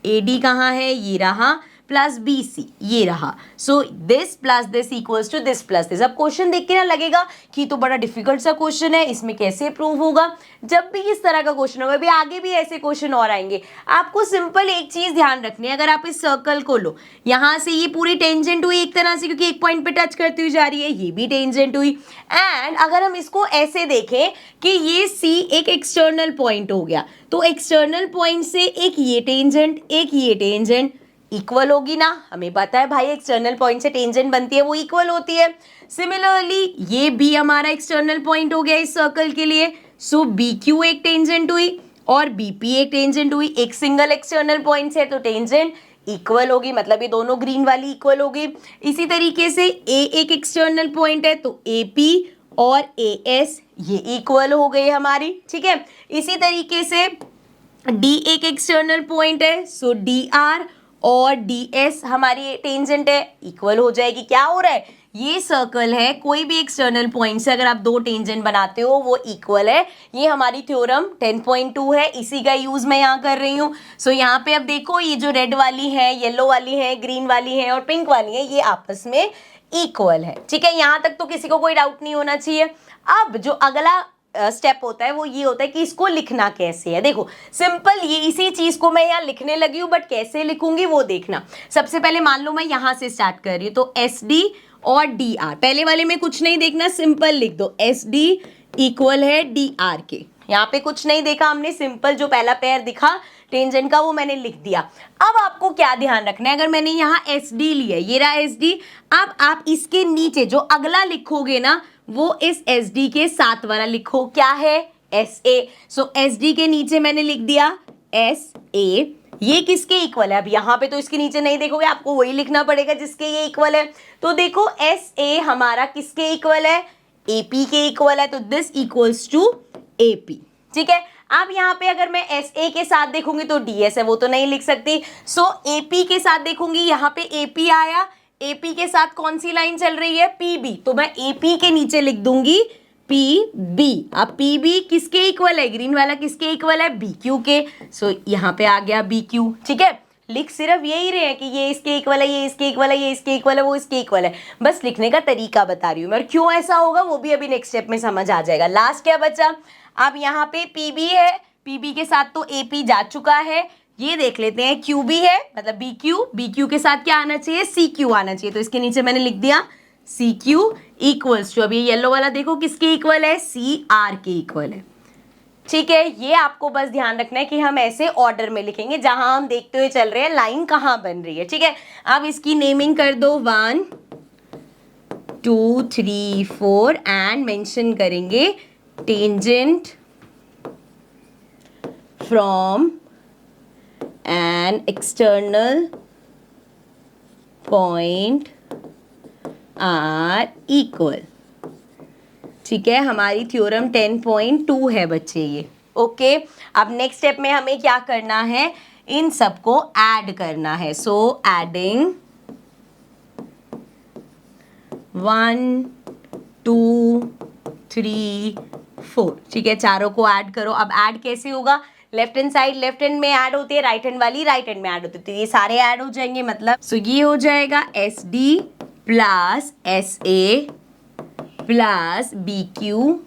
[SPEAKER 1] AD कहाँ है? ये रहा, प्लस BC ये रहा। So this plus this equals to this plus this. अब क्वेश्चन देख के ना लगेगा कि तो बड़ा डिफिकल्ट सा क्वेश्चन है, इसमें कैसे प्रूव होगा। जब भी इस तरह का क्वेश्चन होगा, अभी आगे भी ऐसे क्वेश्चन और आएंगे, आपको सिंपल एक चीज ध्यान रखनी है। अगर आप इस सर्कल को लो, यहाँ से ये पूरी टेंजेंट हुई एक तरह से, क्योंकि एक पॉइंट पे टच करती हुई जा रही है, ये भी टेंजेंट हुई। एंड अगर हम इसको ऐसे देखें कि ये C एक एक्सटर्नल पॉइंट हो गया, तो एक्सटर्नल पॉइंट से एक ये टेंजेंट, एक ये टेंजेंट इक्वल होगी ना। हमें पता है भाई एक्सटर्नल पॉइंट से टेंजेंट बनती है वो इक्वल होती है। सिमिलरली ये B हमारा एक्सटर्नल पॉइंट हो गया इस सर्कल के लिए। सो BQ एक टेंजेंट हुई और BP एक टेंजेंट हुई। एक सिंगल एक्सटर्नल पॉइंट से तो टेंजेंट इक्वल होगी, मतलब ये दोनों ग्रीन वाली इक्वल होगी। इसी तरीके से A एक एक्सटर्नल पॉइंट है तो AP और AS ये इक्वल हो गई हमारी। ठीक है, इसी तरीके से D एक एक्सटर्नल पॉइंट है, सो DR और DS हमारी टेंजेंट है, इक्वल हो जाएगी। क्या हो रहा है? ये सर्कल है, कोई भी एक्सटर्नल पॉइंट से अगर आप दो टेंजेंट बनाते हो वो इक्वल है। ये हमारी थ्योरम 10.2 है, इसी का यूज मैं यहाँ कर रही हूँ। सो यहाँ पे अब देखो, ये जो रेड वाली है, येलो वाली है, ग्रीन वाली है और पिंक वाली है, ये आपस में इक्वल है। ठीक है, यहाँ तक तो किसी को कोई डाउट नहीं होना चाहिए। अब जो अगला स्टेप होता है वो ये होता है कि इसको लिखना कैसे है। देखो सिंपल, ये इसी चीज को मैं यहाँ लिखने लगी हूँ, बट कैसे लिखूंगी वो देखना। सबसे पहले मान लो मैं यहाँ से स्टार्ट कर रही हूँ, तो SD और DR, पहले वाले में कुछ नहीं देखना, सिंपल लिख दो SD इक्वल है DR के। यहाँ पे कुछ नहीं देखा हमने, सिंपल जो पहला पेयर दिखा टेंजेंट का वो मैंने लिख दिया। अब आपको क्या ध्यान रखना है, अगर मैंने यहाँ SD लिया, ये रहा SD, अब आप इसके नीचे जो अगला लिखोगे ना वो इस SD के साथ वाला लिखो। क्या है? SA। सो SD के नीचे मैंने लिख दिया SA। ये किसके इक्वल है? अब यहाँ पे तो इसके नीचे नहीं देखोगे, आपको वही लिखना पड़ेगा जिसके ये इक्वल है। तो देखो SA हमारा किसके इक्वल है? AP के इक्वल है, तो दिस इक्वल्स टू AP। ठीक है, अब यहाँ पे अगर मैं SA के साथ देखूंगी तो DS है, वो तो नहीं लिख सकती। सो AP के साथ देखूंगी, यहाँ पे AP आया, AP के साथ कौन सी लाइन चल रही है? PB, तो मैं AP के नीचे लिख दूंगी PB। अब PB किसके इक्वल है? ग्रीन वाला किसके इक्वल है? BQ के। सो यहाँ पे आ गया BQ। ठीक है, लिख सिर्फ यही रहे हैं कि ये इसके इक्वल है, ये इसके इक्वल है, ये इसके इक्वल है, वो इसके इक्वल है, बस लिखने का तरीका बता रही हूँ मैं। क्यों ऐसा होगा वो भी अभी नेक्स्ट स्टेप में समझ आ जाएगा। लास्ट क्या बचा? अब यहाँ पे PB है, PB के साथ तो AP जा चुका है। ये देख लेते हैं QB है, मतलब BQ, BQ के साथ क्या आना चाहिए? CQ आना चाहिए। तो इसके नीचे मैंने लिख दिया CQ इक्वल्स टू, अब ये येलो वाला देखो किसके इक्वल है? CR के इक्वल है। ठीक है, ये आपको बस ध्यान रखना है कि हम ऐसे ऑर्डर में लिखेंगे जहां हम देखते हुए चल रहे हैं लाइन कहां बन रही है। ठीक है, अब इसकी नेमिंग कर दो 1 2 3 4 एंड मेंशन करेंगे tangent from an external point are equal. ठीक है, हमारी थ्योरम 10.2 है बच्चे ये। ओके, अब नेक्स्ट स्टेप में हमें क्या करना है? इन सबको ऐड करना है। सो एडिंग 1 2 3 4, ठीक है, चारों को ऐड करो। अब ऐड कैसे होगा, left hand side left hand में ऐड होती है, राइट हैंड वाली राइट हैंड में ऐड होती है, तो ये सारे ऐड हो जाएंगे, मतलब सो ये हो जाएगा SD plus SA plus BQ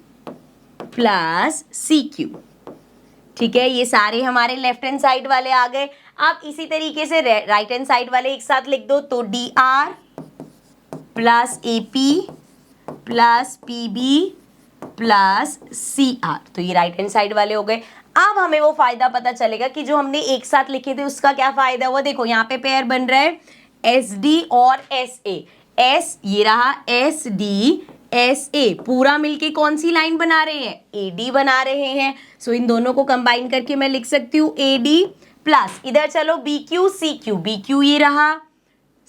[SPEAKER 1] plus CQ, ठीक है, ये सारे हमारे लेफ्ट हैंड साइड वाले आ गए। अब इसी तरीके से राइट हैंड साइड वाले एक साथ लिख दो, तो DR plus AP plus PB plus CR, तो ये राइट हैंड साइड वाले हो गए। अब हमें वो फायदा पता चलेगा कि जो हमने एक साथ लिखे थे उसका क्या फायदा हुआ। देखो यहाँ पे पेयर बन रहा है SD और SA, S ये रहा SD SA, पूरा मिलके कौन सी लाइन बना रहे हैं, AD बना रहे हैं। सो इन दोनों को कंबाइन करके मैं लिख सकती हूँ AD प्लस इधर चलो BQ CQ, BQ ये रहा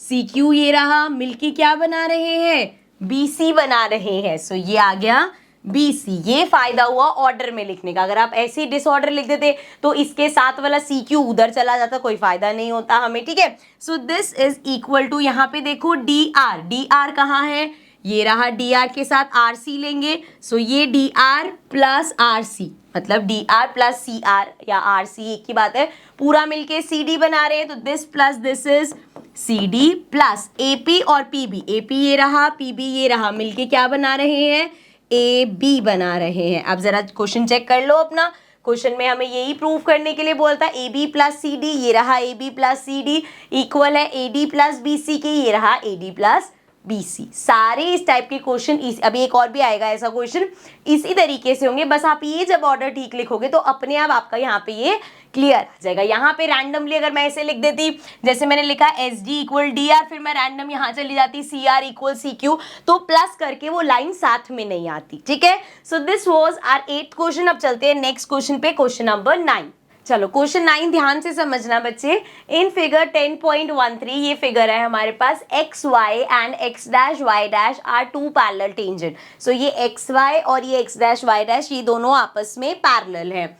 [SPEAKER 1] CQ ये रहा, मिलके क्या बना रहे हैं, BC बना रहे हैं। सो ये आ गया BC, ये फायदा हुआ ऑर्डर में लिखने का। अगर आप ऐसे ही डिसऑर्डर लिख देते तो इसके साथ वाला CQ उधर चला जाता, कोई फायदा नहीं होता हमें, ठीक है। So this is equal to, यहाँ पे देखो DR, DR कहाँ है, ये रहा, DR के साथ RC लेंगे, सो ये DR प्लस RC, मतलब DR प्लस CR या RC एक ही बात है, पूरा मिलके CD बना रहे हैं, तो this plus this is CD plus AP और PB, AP ये रहा PB ये रहा, मिलके क्या बना रहे हैं, AB बना रहे हैं। अब जरा क्वेश्चन चेक कर लो अपना, क्वेश्चन में हमें यही प्रूव करने के लिए बोलता है AB प्लस CD, ये रहा AB प्लस CD इक्वल है AD प्लस BC के, ये रहा AD प्लस BC। सारे इस टाइप के क्वेश्चन, अभी एक और भी आएगा ऐसा क्वेश्चन, इसी तरीके से होंगे, बस आप ये जब ऑर्डर ठीक लिखोगे तो अपने आप आपका यहाँ पे ये क्लियर आ जाएगा। यहाँ पे रैंडमली अगर मैं ऐसे लिख देती, जैसे मैंने लिखा SD इक्वल DR, फिर मैं रैंडम यहाँ चली जाती CR इक्वल CQ, तो प्लस करके वो लाइन साथ में नहीं आती, ठीक है। So this was our 8th question. अब चलते हैं नेक्स्ट क्वेश्चन पे, क्वेश्चन नंबर 9। चलो क्वेश्चन 9 ध्यान से समझना बच्चे। इन फिगर 10.13 ये फिगर है हमारे पास, X Y and X dash Y dash are two parallel tangent. So ये एक्स वाई और ये एक्स डैश वाई डैश ये दोनों आपस में पैरेलल है,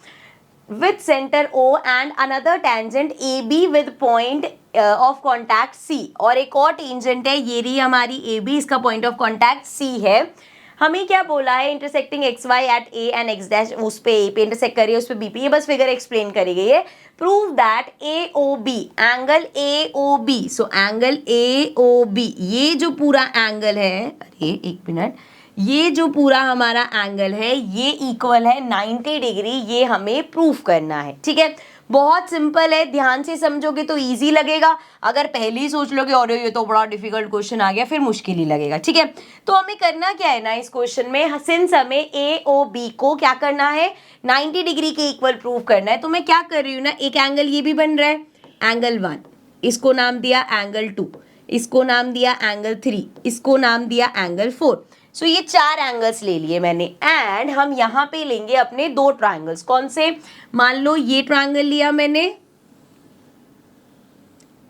[SPEAKER 1] with center O and another tangent AB with point of contact C। और एक और टेंजेंट है, ये रही हमारी AB, इसका पॉइंट ऑफ कॉन्टैक्ट C है। हमें क्या बोला है, intersecting X Y at A and X dash, उस पे A पे इंटरसेक्ट करिए, उस पे B पे, ये बस फिगर एक्सप्लेन करी गई है। Prove that AOB, angle AOB, so angle AOB ये जो पूरा एंगल है, अरे एक मिनट, ये जो पूरा हमारा एंगल है ये इक्वल है 90 डिग्री, ये हमें प्रूफ करना है, ठीक है। बहुत सिंपल है, ध्यान से समझोगे तो इजी लगेगा, अगर पहले ही सोच लोगे और ये तो बड़ा डिफिकल्ट क्वेश्चन आ गया, फिर मुश्किल ही लगेगा, ठीक है। तो हमें करना क्या है ना इस क्वेश्चन में, सिंस हमें AOB को क्या करना है, 90 डिग्री के इक्वल प्रूफ करना है, तो मैं क्या कर रही हूँ ना, एक एंगल ये भी बन रहा है एंगल 1, इसको नाम दिया एंगल 2, इसको नाम दिया एंगल 3, इसको नाम दिया एंगल 4। सो ये 4 एंगल्स ले लिए मैंने, एंड हम यहाँ पे लेंगे अपने 2 ट्रायंगल्स। कौन से, मान लो ये ट्रायंगल लिया मैंने,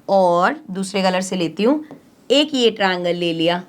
[SPEAKER 1] और दूसरे कलर से लेती हूँ, एक ये ट्रायंगल ले लिया।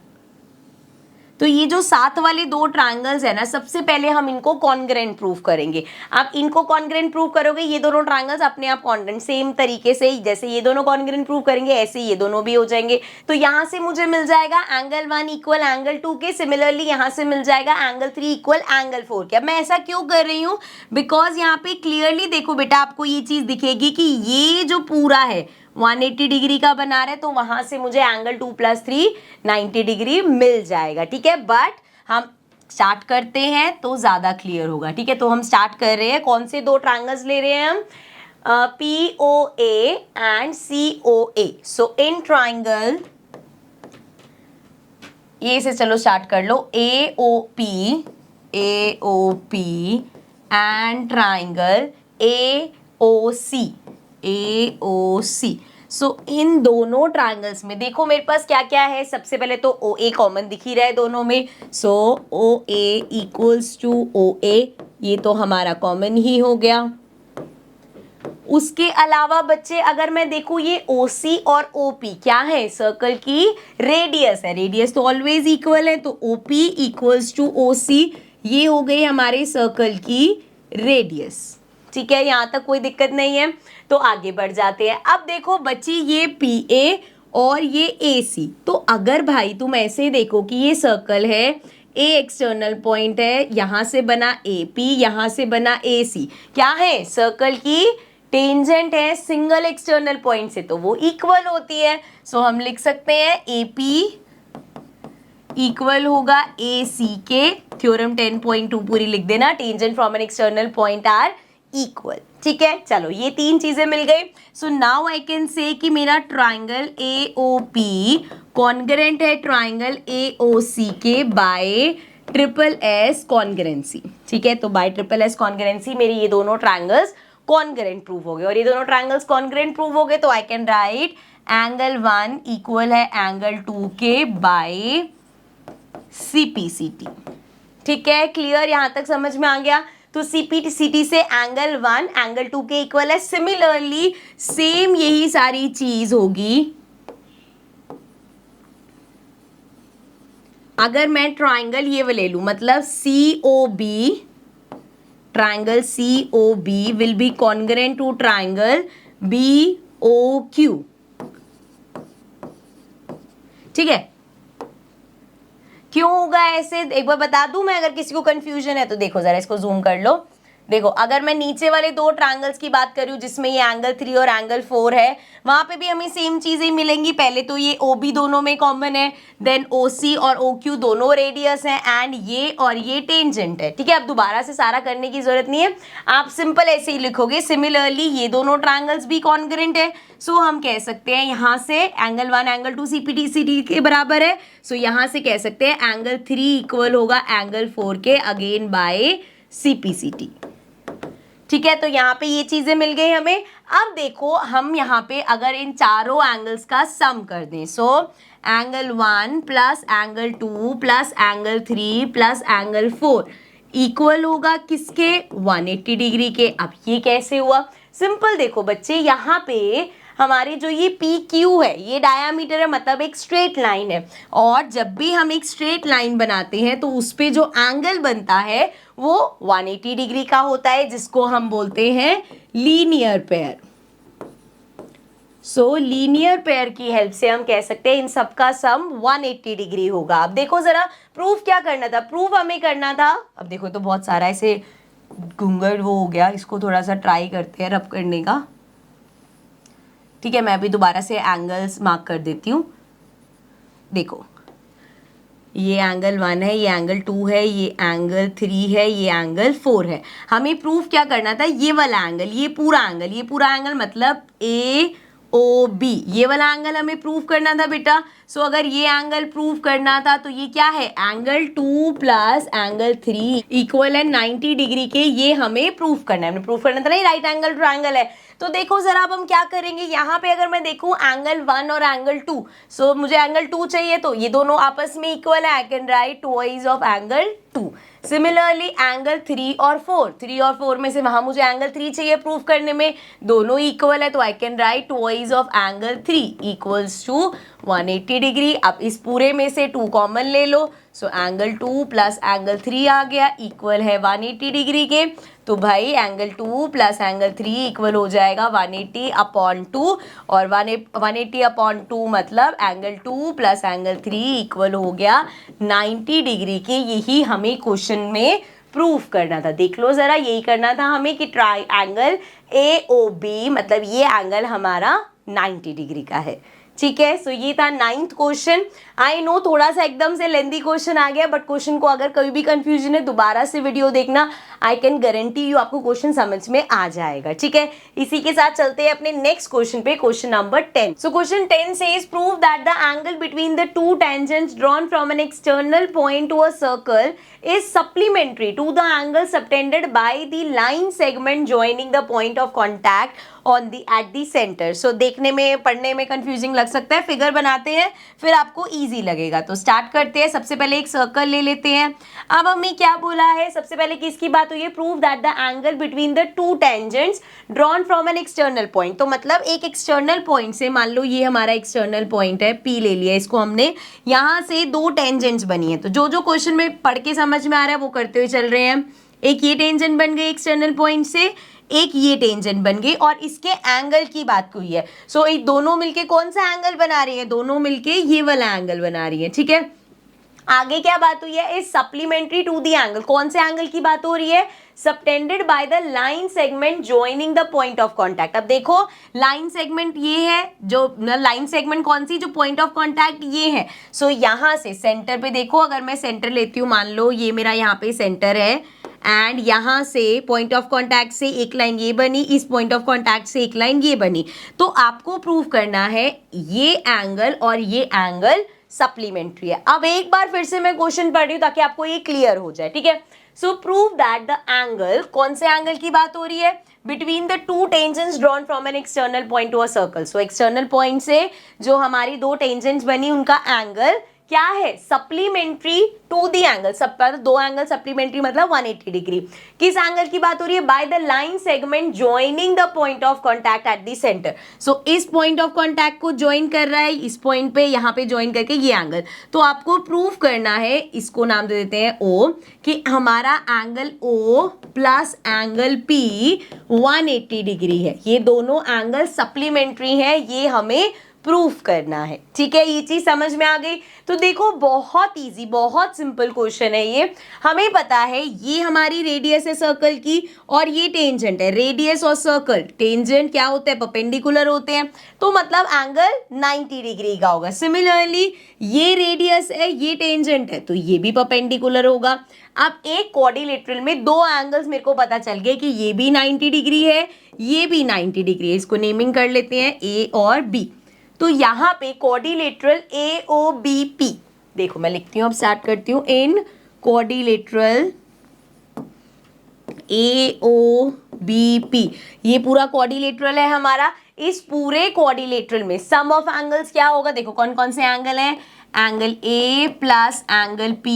[SPEAKER 1] तो ये जो साथ वाले 2 ट्रायंगल्स है ना, सबसे पहले हम इनको कॉन्ग्रेंट प्रूफ करेंगे। आप इनको कॉन्ग्रेंट प्रूफ करोगे, ये दोनों ट्रायंगल्स अपने आप कॉन्ग्रेंट, सेम तरीके से जैसे ये दोनों कॉन्ग्रेंट प्रूफ करेंगे ऐसे ये दोनों भी हो जाएंगे। तो यहाँ से मुझे मिल जाएगा एंगल 1 इक्वल एंगल 2 के, सिमिलरली यहाँ से मिल जाएगा एंगल 3 इक्वल एंगल 4 के। अब मैं ऐसा क्यों कर रही हूँ, बिकॉज यहाँ पे क्लियरली देखो बेटा, आपको ये चीज दिखेगी कि ये जो पूरा है 180 डिग्री का बना रहा है, तो वहां से मुझे एंगल 2 + 3 90 डिग्री मिल जाएगा, ठीक है। बट हम स्टार्ट करते हैं तो ज्यादा क्लियर होगा, ठीक है। तो हम स्टार्ट कर रहे हैं, कौन से 2 ट्रायंगल्स ले रहे हैं हम, POA and COA। So in triangle, ये से चलो स्टार्ट कर लो, AOP एंड ट्रायंगल AOC। सो इन दोनों ट्रायंगल्स में देखो मेरे पास क्या क्या है, सबसे पहले तो OA कॉमन दिख ही रहा है दोनों में, सो OA इक्वल्स टू OA, ये तो हमारा कॉमन ही हो गया। उसके अलावा बच्चे अगर मैं देखूं, ये OC और OP क्या है, सर्कल की रेडियस है, रेडियस तो ऑलवेज इक्वल है, तो OP इक्वल्स टू OC, ये हो गई हमारे सर्कल की रेडियस, ठीक है। यहाँ तक कोई दिक्कत नहीं है, तो आगे बढ़ जाते हैं। अब देखो बच्ची, ये PA और ये ए सी। तो अगर भाई तुम ऐसे देखो कि ये सर्कल है, ए एक्सटर्नल पॉइंट है, यहाँ से बना ए पी, यहाँ से बना ए सी, क्या है सर्कल की टेंजेंट है सिंगल एक्सटर्नल पॉइंट से, तो वो इक्वल होती है। सो हम लिख सकते हैं ए पी इक्वल होगा ए सी के, थ्योरम 10.2 पूरी लिख देना, tangent from an external point are equal. ठीक है, चलो ये तीन चीजें मिल गई। So now I can say कि मेरा triangle A O P congruent है ट्राइंगल ए ओ सी के बाय ट्रिपल एस कॉन्ग्रेंसी। ठीक है, तो बाय ट्रिपल एस कॉन्ग्रेंसी मेरे ये दोनों ट्राइंगल्स कॉन्ग्रेंट प्रूव हो गए, और ये दोनों ट्राइंगल्स कॉन्ग्रेंट प्रूव हो गए तो I can right angle 1 equal है एंगल 2 के बाय CPCT। ठीक है, क्लियर, यहां तक समझ में आ गया। तो CPCT से एंगल 1 एंगल 2 के इक्वल है। सिमिलरली सेम यही सारी चीज होगी अगर मैं ट्राइंगल ये ले लूं, मतलब COB, triangle COB will be congruent to triangle BOQ। ठीक है, क्यों होगा ऐसे एक बार बता दूं मैं, अगर किसी को कंफ्यूजन है तो देखो जरा, इसको जूम कर लो। देखो, अगर मैं नीचे वाले दो ट्रायंगल्स की बात करूं जिसमें ये एंगल 3 और एंगल 4 है, वहां पे भी हमें सेम चीजें मिलेंगी। पहले तो ये OB दोनों में कॉमन है, देन OC और OQ दोनों रेडियस हैं, एंड ये और ये टेंजेंट है। ठीक है, अब दोबारा से सारा करने की जरूरत नहीं है, आप सिंपल ऐसे ही लिखोगे। सिमिलरली ये दोनों ट्रायंगल्स भी कॉन्ग्रेंट है, सो हम कह सकते हैं यहाँ से एंगल 1 एंगल 2 CPCT के बराबर है। सो यहाँ से कह सकते हैं एंगल 3 इक्वल होगा एंगल 4 के अगेन बाय CPCT। ठीक है, तो यहाँ पे ये चीजें मिल गई हमें। अब देखो हम यहाँ पे अगर इन चारों एंगल्स का सम कर दें, so angle 1 plus angle 2 plus angle 3 plus angle 4 equal होगा किसके, 180 डिग्री के। अब ये कैसे हुआ, सिंपल देखो बच्चे, यहाँ पे हमारे जो ये PQ है ये डायामीटर है, मतलब एक स्ट्रेट लाइन है, और जब भी हम एक स्ट्रेट लाइन बनाते हैं तो उस पे जो एंगल बनता है वो 180 डिग्री का होता है, जिसको हम बोलते हैं लीनियर पेयर। सो लीनियर पेयर की हेल्प से हम कह सकते हैं इन सबका सम 180 डिग्री होगा। अब देखो जरा, प्रूफ क्या करना था, प्रूफ हमें करना था, अब देखो तो बहुत सारा ऐसे घूंघट वो हो गया, इसको थोड़ा सा ट्राई करते हैं रब करने का। ठीक है, मैं अभी दोबारा से एंगल्स मार्क कर देती हूँ। देखो, ये एंगल 1 है, ये एंगल 2 है, ये एंगल 3 है, ये एंगल 4 है। हमें प्रूफ क्या करना था, ये वाला एंगल, ये पूरा एंगल मतलब AOB, ये वाला एंगल हमें प्रूफ करना था बेटा। सो अगर ये एंगल प्रूफ करना था तो ये क्या है, एंगल 2 प्लस एंगल 3 इक्वल है 90 डिग्री के, ये हमें प्रूफ करना है। हमने प्रूफ करना था ना, राइट एंगल ट्रायंगल है। तो देखो जरा, अब हम क्या करेंगे, यहाँ पे अगर मैं देखूं एंगल 1 और एंगल 2, सो मुझे एंगल 2 चाहिए, तो ये दोनों आपस में इक्वल है, आई can write twice of angle 2। Similarly angle 3 और 4 में से वहां मुझे एंगल 3 चाहिए प्रूफ करने में, दोनों इक्वल है, तो I can write twice of angle 3 equals to 180 degree. अब इस पूरे में से 2 कॉमन ले लो, सो एंगल 2 प्लस एंगल 3 आ गया, इक्वल है 180 डिग्री के। तो भाई एंगल 2 प्लस एंगल 3 इक्वल हो जाएगा 180 अपॉन 2, और 180 अपॉन 2 मतलब एंगल 2 प्लस एंगल 3 इक्वल हो गया 90 डिग्री के। यही हमें क्वेश्चन में प्रूफ करना था। देख लो जरा, यही करना था हमें कि ट्रायंगल AOB मतलब ये एंगल हमारा 90 डिग्री का है। ठीक है, सो ये था 9th क्वेश्चन। आई नो थोड़ा सा एकदम से लेंथी क्वेश्चन आ गया, बट क्वेश्चन को अगर कभी भी कंफ्यूजन है दोबारा से वीडियो देखना, आई कैन गारंटी यू आपको क्वेश्चन समझ में आ जाएगा। ठीक है, इसी के साथ चलते हैं अपने नेक्स्ट क्वेश्चन पे, question number 10। So question 10 says prove that the angle between the two tangents drawn from an external point to a circle is supplementary to the angle subtended by the line segment joining the point of contact on the at the center। So देखने में पढ़ने में confusing लग सकता है, figure बनाते हैं फिर आपको इजी लगेगा। तो स्टार्ट करते हैं, सबसे पहले एक सर्कल ले लेते हैं। अब हमें क्या बोला है, सबसे पहले किसकी बात हुई है, prove that the angle between the two tangents drawn from an external point. तो मतलब एक एक्सटर्नल पॉइंट से, मान लो ये हमारा एक्सटर्नल पॉइंट है, P ले लिया, इसको हमने, यहाँ से दो टेंजेंट्स बनी है। तो जो जो क्वेश्चन में पढ़ के समझ में आ रहा है वो करते हुए चल रहे हैं। एक ये टेंजेंट बन गई एक्सटर्नल पॉइंट से, एक ये टेंजेंट बन गई और इसके एंगल की बात हुई है। सो ये दोनों मिलके कौन सा एंगल बना रही है, दोनों मिलके ये वाला एंगल बना रही है, ठीक है। आगे क्या बात हुई है, is supplementary to the angle, कौन से एंगल की बात हो रही है, subtended by the line segment joining the point of contact. अब देखो लाइन सेगमेंट ये है, जो लाइन सेगमेंट कौन सी, जो पॉइंट ऑफ कांटेक्ट ये है। सो यहां से सेंटर पे देखो, अगर मैं सेंटर लेती हूँ, मान लो ये मेरा यहाँ पे सेंटर है एंड यहां से पॉइंट ऑफ कांटेक्ट से एक लाइन ये बनी, इस पॉइंट ऑफ कांटेक्ट से एक लाइन ये बनी, तो आपको प्रूव करना है ये एंगल और ये एंगल सप्लीमेंट्री है। अब एक बार फिर से मैं क्वेश्चन पढ़ रही हूं ताकि आपको ये क्लियर हो जाए, ठीक है। So prove that the angle, कौन से एंगल की बात हो रही है, between the two tangents drawn from an external point to a circle. So external point से जो हमारी दो टेंजेंट्स बनी उनका एंगल क्या है, सप्लीमेंट्री टू द एंगल, सब दो एंगल सप्लीमेंट्री मतलब 180 डिग्री। किस एंगल की बात हो रही है, by the line segment joining the point of contact at the centre. So इस पॉइंट ऑफ कांटेक्ट को ज्वाइन कर रहा है इस पॉइंट पे, यहाँ पे ज्वाइन करके ये एंगल, तो आपको प्रूव करना है, इसको नाम दे देते हैं O, कि हमारा angle O plus angle P 180 degree है। ये दोनों एंगल सप्लीमेंट्री है, ये हमें प्रूफ करना है, ठीक है। ये चीज समझ में आ गई। तो देखो बहुत इजी, बहुत सिंपल क्वेश्चन है ये। हमें पता है ये हमारी रेडियस है सर्कल की और ये टेंजेंट है। रेडियस और सर्कल टेंजेंट क्या होते हैं, परपेंडिकुलर होते हैं, तो मतलब एंगल 90 डिग्री का होगा। सिमिलरली ये रेडियस है, ये टेंजेंट है, तो ये भी परपेंडिकुलर होगा। अब एक क्वाड्रिलेटरल में दो एंगल्स मेरे को पता चल गए कि ये भी 90 डिग्री है, ये भी 90 डिग्री है। इसको नेमिंग कर लेते हैं A और B। तो यहाँ पे क्वाड्रिलेटरल AOBP, देखो मैं लिखती हूँ, अब स्टार्ट करती हूँ। इन क्वाड्रिलेटरल AOBP, ये पूरा क्वाड्रिलेटरल है हमारा। इस पूरे क्वाड्रिलेटरल में सम ऑफ एंगल्स क्या होगा, देखो कौन कौन से एंगल हैं, angle A plus angle P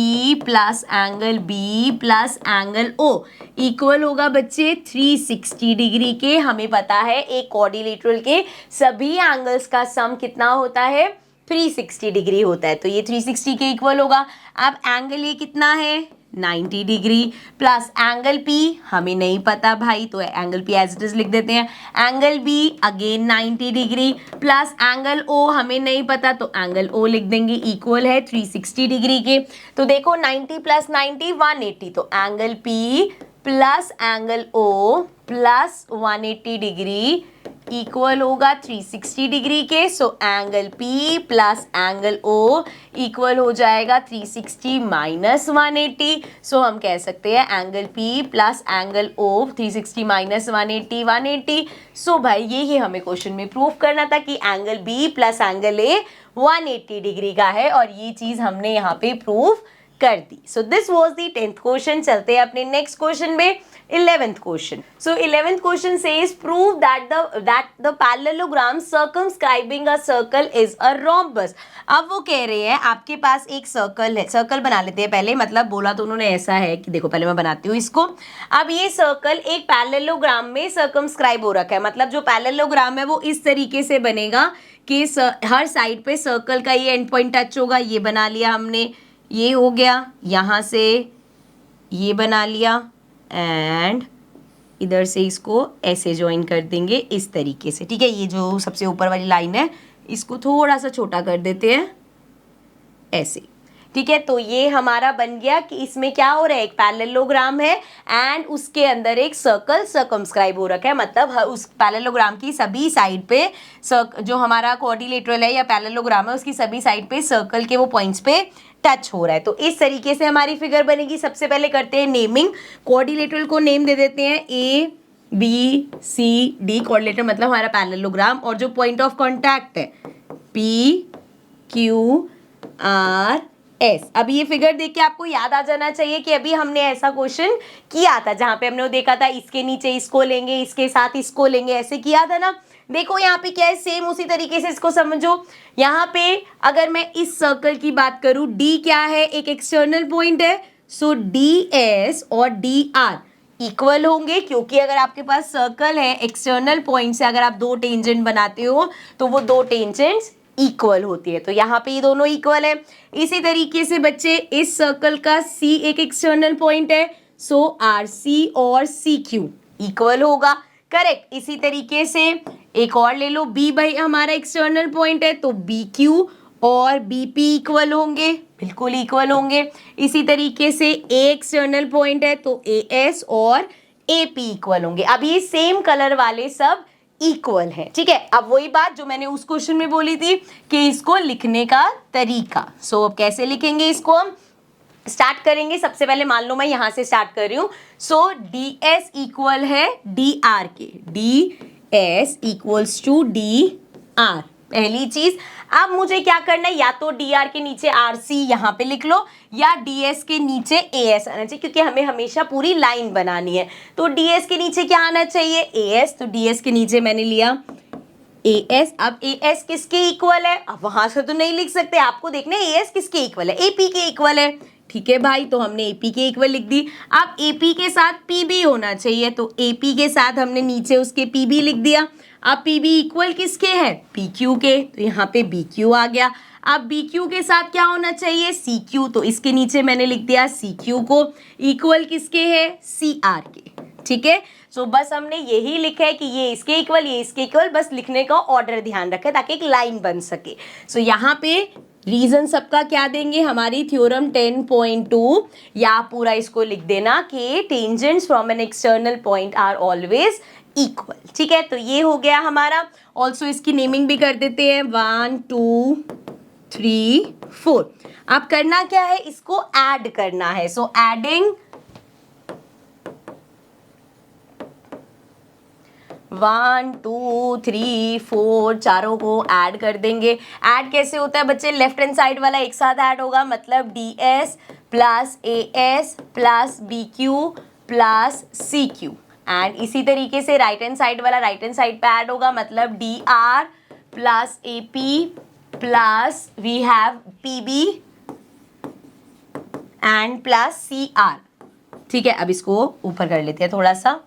[SPEAKER 1] plus angle B plus angle O equal होगा बच्चे 360 डिग्री के। हमें पता है एक क्वाड्रिलेटरल के सभी एंगल्स का सम कितना होता है, 360 डिग्री होता है, तो ये 360 के इक्वल होगा। अब एंगल ये कितना है, 90 डिग्री प्लस एंगल P हमें नहीं पता भाई, तो angle P as it is लिख देते हैं। Angle B again 90 degree plus angle O हमें नहीं पता, तो एंगल O लिख देंगे, इक्वल है 360 डिग्री के। तो देखो 90 प्लस 90 180, तो angle P plus angle O plus 180 degree equal होगा 360 डिग्री के। So angle P plus angle O equal हो जाएगा 360 माइनस 180। सो हम कह सकते हैं angle P plus angle O 360 minus 180 180। सो भाई यही हमें क्वेश्चन में प्रूफ करना था कि angle B plus angle A 180 degree का है, और ये चीज हमने यहाँ पे प्रूफ कर दी। So this was the 10th question. चलते हैं अपने नेक्स्ट क्वेश्चन में, 11th question. So 11th question says prove that the parallelogram circumscribing a circle is a rhombus. अब वो कह रहे हैं आपके पास एक सर्कल है, सर्कल बना लेते हैं पहले, मतलब बोला तो उन्होंने ऐसा है कि देखो पहले मैं बनाती हूँ इसको। अब ये सर्कल एक पैरेललोग्राम में सर्कमस्क्राइब हो रखा है, मतलब जो पैरेललोग्राम है वो इस तरीके से बनेगा कि हर साइड पे सर्कल का ये एंड पॉइंट टच होगा। ये बना लिया हमने, ये हो गया, यहाँ से ये बना लिया एंड इधर से इसको ऐसे ज्वाइन कर देंगे इस तरीके से, ठीक है। ये जो सबसे ऊपर वाली लाइन है इसको थोड़ा सा छोटा कर देते हैं ऐसे, ठीक है। तो ये हमारा बन गया कि इसमें क्या हो रहा है, एक पैरेललोग्राम है एंड उसके अंदर एक सर्कल सर्कमस्क्राइब हो रखा है, मतलब उस पैरेललोग्राम की सभी साइड पे जो हमारा क्वाड्रिलेटरल है या पैरेललोग्राम है उसकी सभी साइड पे सर्कल के वो पॉइंट्स पे टच हो रहा है। तो इस तरीके से हमारी फिगर बनेगी। सबसे पहले करते हैं नेमिंग, क्वाड्रिलेटरल को नेम दे देते हैं ABCD। क्वाड्रिलेटरल मतलब हमारा पैरेललोग्राम, और जो पॉइंट ऑफ कांटेक्ट है PQRS। अब ये फिगर देख के आपको याद आ जाना चाहिए कि अभी हमने ऐसा क्वेश्चन किया था जहां पे हमने वो देखा था इसके नीचे इसको लेंगे, इसके साथ इसको लेंगे, ऐसे किया था ना। देखो यहाँ पे क्या है, सेम उसी तरीके से इसको समझो। यहाँ पे अगर मैं इस सर्कल की बात करूं, D क्या है, एक एक्सटर्नल पॉइंट है, सो DS और DR इक्वल होंगे, क्योंकि अगर आपके पास सर्कल है एक्सटर्नल पॉइंट से अगर आप दो टेंजेंट बनाते हो तो वो दो टेंजेंट्स इक्वल होती है, तो यहाँ पे ये दोनों इक्वल है। इसी तरीके से बच्चे इस सर्कल का C एक एक्सटर्नल पॉइंट है, सो RC और CQ इक्वल होगा, करेक्ट। इसी तरीके से एक और ले लो, बी भाई हमारा एक्सटर्नल पॉइंट है तो बी क्यू और बी पी इक्वल होंगे, बिल्कुल इक्वल होंगे। इसी तरीके से ए एक्सटर्नल पॉइंट है तो ए एस और ए पी इक्वल होंगे। अब ये सेम कलर वाले सब इक्वल है, ठीक है। अब वही बात जो मैंने उस क्वेश्चन में बोली थी कि इसको लिखने का तरीका। सो अब कैसे लिखेंगे इसको, हम स्टार्ट करेंगे। सबसे पहले मान लो मैं यहां से स्टार्ट कर रही हूं। सो डी एस इक्वल है डी आर के, D S equals to D R, पहली चीज। अब मुझे क्या करना है, या तो डी आर के नीचे आर सी यहाँ पे लिख लो या डी एस के नीचे ए एस आना चाहिए, क्योंकि हमें हमेशा पूरी लाइन बनानी है। तो डी एस के नीचे क्या आना चाहिए, ए एस। तो डी एस के नीचे मैंने लिया ए एस। अब ए एस किसके इक्वल है, अब वहां से तो नहीं लिख सकते, आपको देखना है ए एस किसके इक्वल है, ए पी के इक्वल है, ठीक है भाई। तो हमने ए पी के इक्वल लिख दी। अब ए पी के साथ पी बी होना चाहिए, तो ए पी के साथ हमने नीचे उसके पी बी लिख दिया। अब पी बी इक्वल किसके है, पी क्यू के, तो यहाँ पे बी क्यू आ गया। अब बी क्यू के साथ क्या होना चाहिए, सी क्यू, तो इसके नीचे मैंने लिख दिया सी क्यू को, इक्वल किसके है, सी आर के, ठीक है। सो बस हमने यही लिखा है कि ये इसके इक्वल, ये इसके इक्वल, बस लिखने का ऑर्डर ध्यान रखें ताकि एक लाइन बन सके। सो यहाँ पे रीजन सबका क्या देंगे, हमारी थ्योरम 10.2, या पूरा इसको लिख देना कि tangents from an external point are always equal, ठीक है। तो ये हो गया हमारा। ऑल्सो इसकी नेमिंग भी कर देते हैं, 1 2 3 4। अब करना क्या है, इसको ऐड करना है। सो एडिंग 1 2 3 4, चारों को ऐड कर देंगे। ऐड कैसे होता है बच्चे, लेफ्ट हैंड साइड वाला एक साथ ऐड होगा, मतलब D S plus A S plus B Q plus C Q. And इसी तरीके से राइट हैंड साइड वाला राइट हैंड साइड पे ऐड होगा, मतलब D R plus A P plus we have P B and plus C R, ठीक है। अब इसको ऊपर कर लेते हैं थोड़ा सा,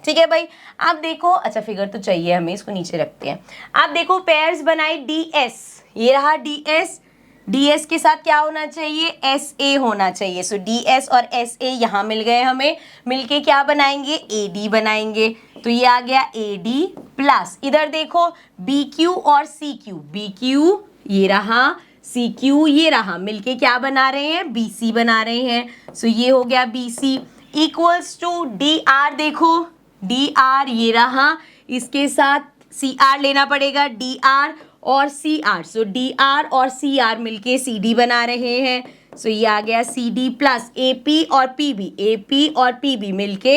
[SPEAKER 1] ठीक है भाई। आप देखो, अच्छा फिगर तो चाहिए हमें, इसको नीचे रखते हैं। आप देखो पेयर्स बनाए डी एस, ये रहा डी एस, डी एस के साथ क्या होना चाहिए, एस ए होना चाहिए। सो डी एस और एस ए यहाँ मिल गए हमें, मिलके क्या बनाएंगे, ए डी बनाएंगे। तो ये आ गया ए डी प्लस, इधर देखो बी क्यू और सी क्यू, बी क्यू ये रहा, सी क्यू ये रहा, मिलके क्या बना रहे हैं, बी सी बना रहे हैं। सो ये हो गया B C equals to D R, देखो डी आर ये रहा, इसके साथ सी आर लेना पड़ेगा, डी आर और सी आर। सो डी आर और सी आर मिलके सी डी बना रहे हैं। सो ये आ गया C D plus A P और पी बी, ए पी और पी बी मिलके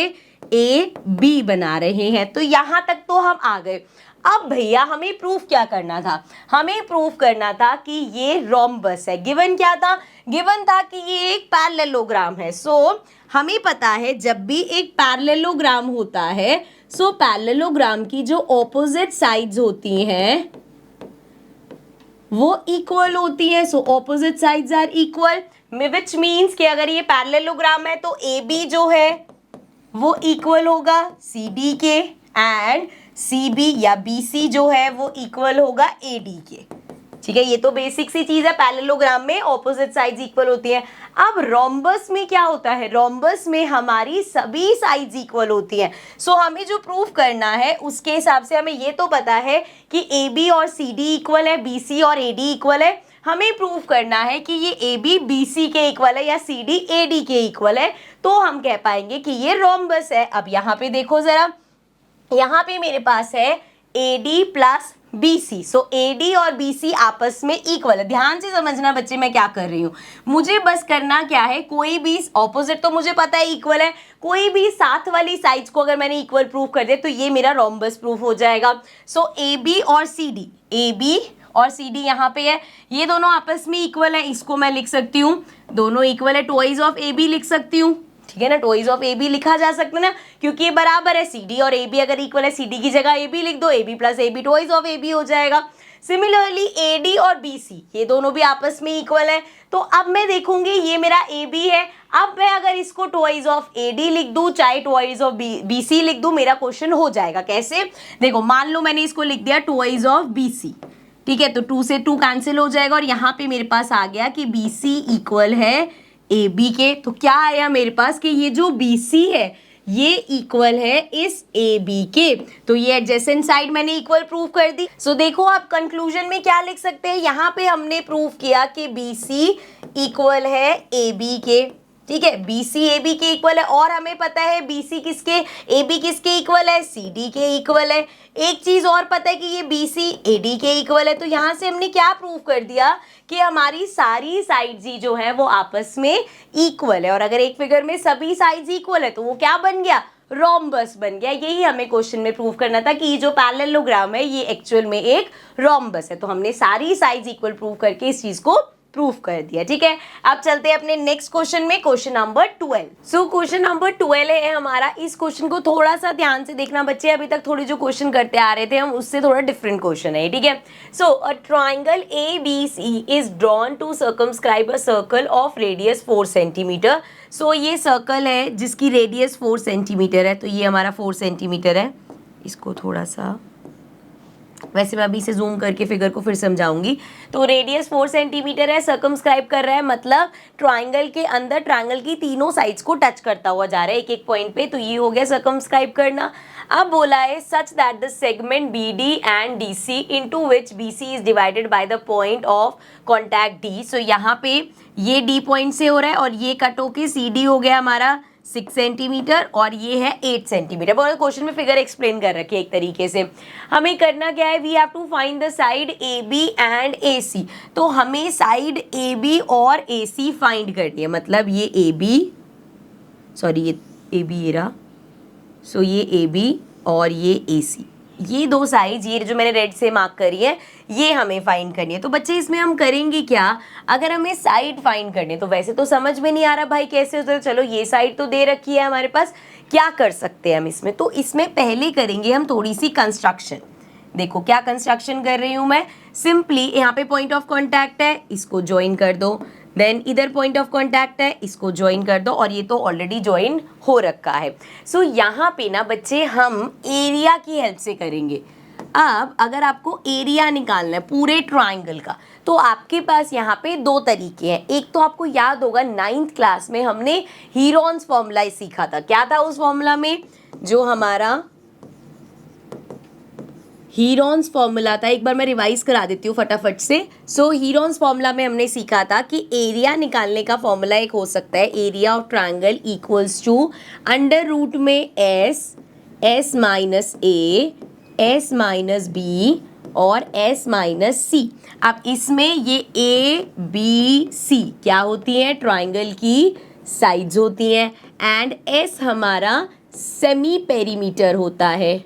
[SPEAKER 1] ए बी बना रहे हैं। तो यहाँ तक तो हम आ गए। अब भैया हमें प्रूफ क्या करना था, हमें प्रूफ करना था कि ये रोम्बस है। गिवन क्या था, गिवन था कि ये एक पैरेललोग्राम है। सो हमें पता है जब भी एक पैरेललोग्राम होता है, सो पैरेललोग्राम की जो ऑपोजिट साइड्स होती हैं वो इक्वल होती हैं। So opposite sides are equal, which means कि अगर ये पैरेललोग्राम है तो ए बी जो है वो इक्वल होगा सी डी के, एंड सी बी या बी सी जो है वो इक्वल होगा ए डी के, ठीक है। ये तो बेसिक सी चीज है, पैरेललोग्राम में ऑपोजिट साइड्स इक्वल होती हैं। अब रोम्बस में क्या होता है, रोम्बस में हमारी सभी साइड्स इक्वल होती हैं। सो हमें जो प्रूफ करना है उसके हिसाब से हमें ये तो पता है कि ए बी और सी डी इक्वल है, बी सी और ए डी इक्वल है। हमें प्रूफ करना है कि ये ए बी बी सी के इक्वल है या सी डी ए डी के इक्वल है, तो हम कह पाएंगे कि ये रोम्बस है। अब यहाँ पे देखो जरा, यहाँ पे मेरे पास है A D plus B C. So A D और बी सी आपस में इक्वल है। ध्यान से समझना बच्चे मैं क्या कर रही हूँ, मुझे बस करना क्या है, कोई भी ऑपोजिट तो मुझे पता है इक्वल है, कोई भी साथ वाली साइड्स को अगर मैंने इक्वल प्रूफ कर दिया तो ये मेरा रोम्बस प्रूफ हो जाएगा। सो ए बी और सी डी, ए बी और सी डी यहाँ पे है, ये दोनों आपस में इक्वल है। इसको मैं लिख सकती हूँ दोनों इक्वल है, ट्वाइस ऑफ ए बी लिख सकती हूँ, ठीक है ना। ट्वाइस ऑफ ए बी लिखा जा सकता है ना, क्योंकि ये बराबर है। सी डी और ए बी अगर इक्वल है, सी डी की जगह ए बी लिख दो, A B plus A B twice of A B हो जाएगा। सिमिलरली ए डी और बी सी ये दोनों भी आपस में इक्वल है। तो अब मैं देखूंगी ये मेरा ए बी है, अब मैं अगर इसको ट्वाइस ऑफ ए डी लिख दूं चाहे ट्वाइस ऑफ बी सी लिख दूं, मेरा क्वेश्चन हो जाएगा। कैसे, देखो मान लो मैंने इसको लिख दिया ट्वाइस ऑफ बी सी, ठीक है, तो 2 से 2 कैंसिल हो जाएगा और यहाँ पे मेरे पास आ गया कि बी सी इक्वल है ए बी के। तो क्या आया मेरे पास कि ये जो बी सी है ये इक्वल है इस ए बी के, तो ये एडजेसेंट साइड मैंने इक्वल प्रूव कर दी। सो देखो आप कंक्लूजन में क्या लिख सकते हैं, यहाँ पे हमने प्रूव किया कि बी सी इक्वल है ए बी के, ठीक है, बी सी ए बी के इक्वल है, और हमें पता है बी सी किसके, ए बी किसके इक्वल है, सी डी के इक्वल है। एक चीज और पता है कि ये बी सी ए डी के इक्वल है। तो यहाँ से हमने क्या प्रूव कर दिया कि हमारी सारी साइड्स ही जो है वो आपस में इक्वल है, और अगर एक फिगर में सभी साइड्स इक्वल है तो वो क्या बन गया, रोम्बस बन गया। यही हमें क्वेश्चन में प्रूव करना था कि ये जो पैरेललोग्राम है ये एक्चुअल में एक रोम्बस है। तो हमने सारी साइड्स इक्वल प्रूव करके इस चीज को प्रूफ कर दिया, ठीक है। अब चलते हैं अपने नेक्स्ट क्वेश्चन में, क्वेश्चन नंबर 12। सो क्वेश्चन नंबर 12 है हमारा। इस क्वेश्चन को थोड़ा सा ध्यान से देखना बच्चे, अभी तक थोड़ी जो क्वेश्चन करते आ रहे थे हम उससे थोड़ा डिफरेंट क्वेश्चन है, ठीक है। So a triangle A B C is drawn to circumscribe a circle of radius 4 centimetre. So ये सर्कल है जिसकी रेडियस 4 सेंटीमीटर है, तो ये हमारा 4 सेंटीमीटर है। इसको थोड़ा सा, वैसे मैं अभी से जूम करके फिगर को फिर समझाऊंगी। तो रेडियस 4 सेंटीमीटर है, सर्कमस्क्राइब कर रहा है, मतलब ट्राइंगल के अंदर ट्राइंगल की तीनों साइड्स को टच करता हुआ जा रहा है एक एक पॉइंट पे, तो ये हो गया सर्कमस्क्राइब करना। अब बोला है such that the segment B D and D C into which B C is divided by the point of contact D. So यहाँ पे ये डी पॉइंट से हो रहा है और ये कट होके सी डी हो गया हमारा 6 सेंटीमीटर और ये है 8 सेंटीमीटर। बहुत क्वेश्चन में फिगर एक्सप्लेन कर रखी है एक तरीके से। हमें करना क्या है, we have to find the side A B and A C. तो हमें साइड ए बी और ए सी फाइंड करनी है, मतलब ये ए बी, सॉरी ये ए बी ये रहा, सो ये ए बी और ये ए सी, ये दो साइड्स, ये जो मैंने रेड से मार्क करी है, ये हमें फाइंड करनी है। तो बच्चे इसमें हम करेंगे क्या, अगर हमें साइड फाइंड करनी है तो वैसे तो समझ में नहीं आ रहा भाई कैसे होता है, चलो ये साइड तो दे रखी है हमारे पास, क्या कर सकते हैं हम इसमें, तो इसमें पहले करेंगे हम थोड़ी सी कंस्ट्रक्शन। देखो क्या कंस्ट्रक्शन कर रही हूँ मैं, सिंपली यहाँ पे पॉइंट ऑफ कॉन्टैक्ट है, इसको ज्वाइन कर दो, देन इधर पॉइंट ऑफ कॉन्टैक्ट है, इसको ज्वाइन कर दो, और ये तो ऑलरेडी ज्वाइन हो रखा है। सो यहाँ पे ना बच्चे हम एरिया की हेल्प से करेंगे। अब अगर आपको एरिया निकालना है पूरे ट्राइंगल का, तो आपके पास यहाँ पे दो तरीके हैं। एक तो आपको याद होगा 9th क्लास में हमने हीरोन्स फॉर्मूला सीखा था। क्या था उस फॉर्मूला में, जो हमारा हीरोन्स फॉर्मूला था, एक बार मैं रिवाइज करा देती हूँ फटाफट से। सो हीरोन्स फॉर्मूला में हमने सीखा था कि एरिया निकालने का फॉर्मूला एक हो सकता है, area of triangle equals to under root में S, S minus A, S minus B और एस माइनस सी। अब इसमें ये ए बी सी क्या होती है, ट्राइंगल की साइड्स होती हैं, एंड एस हमारा सेमी पेरीमीटर होता है,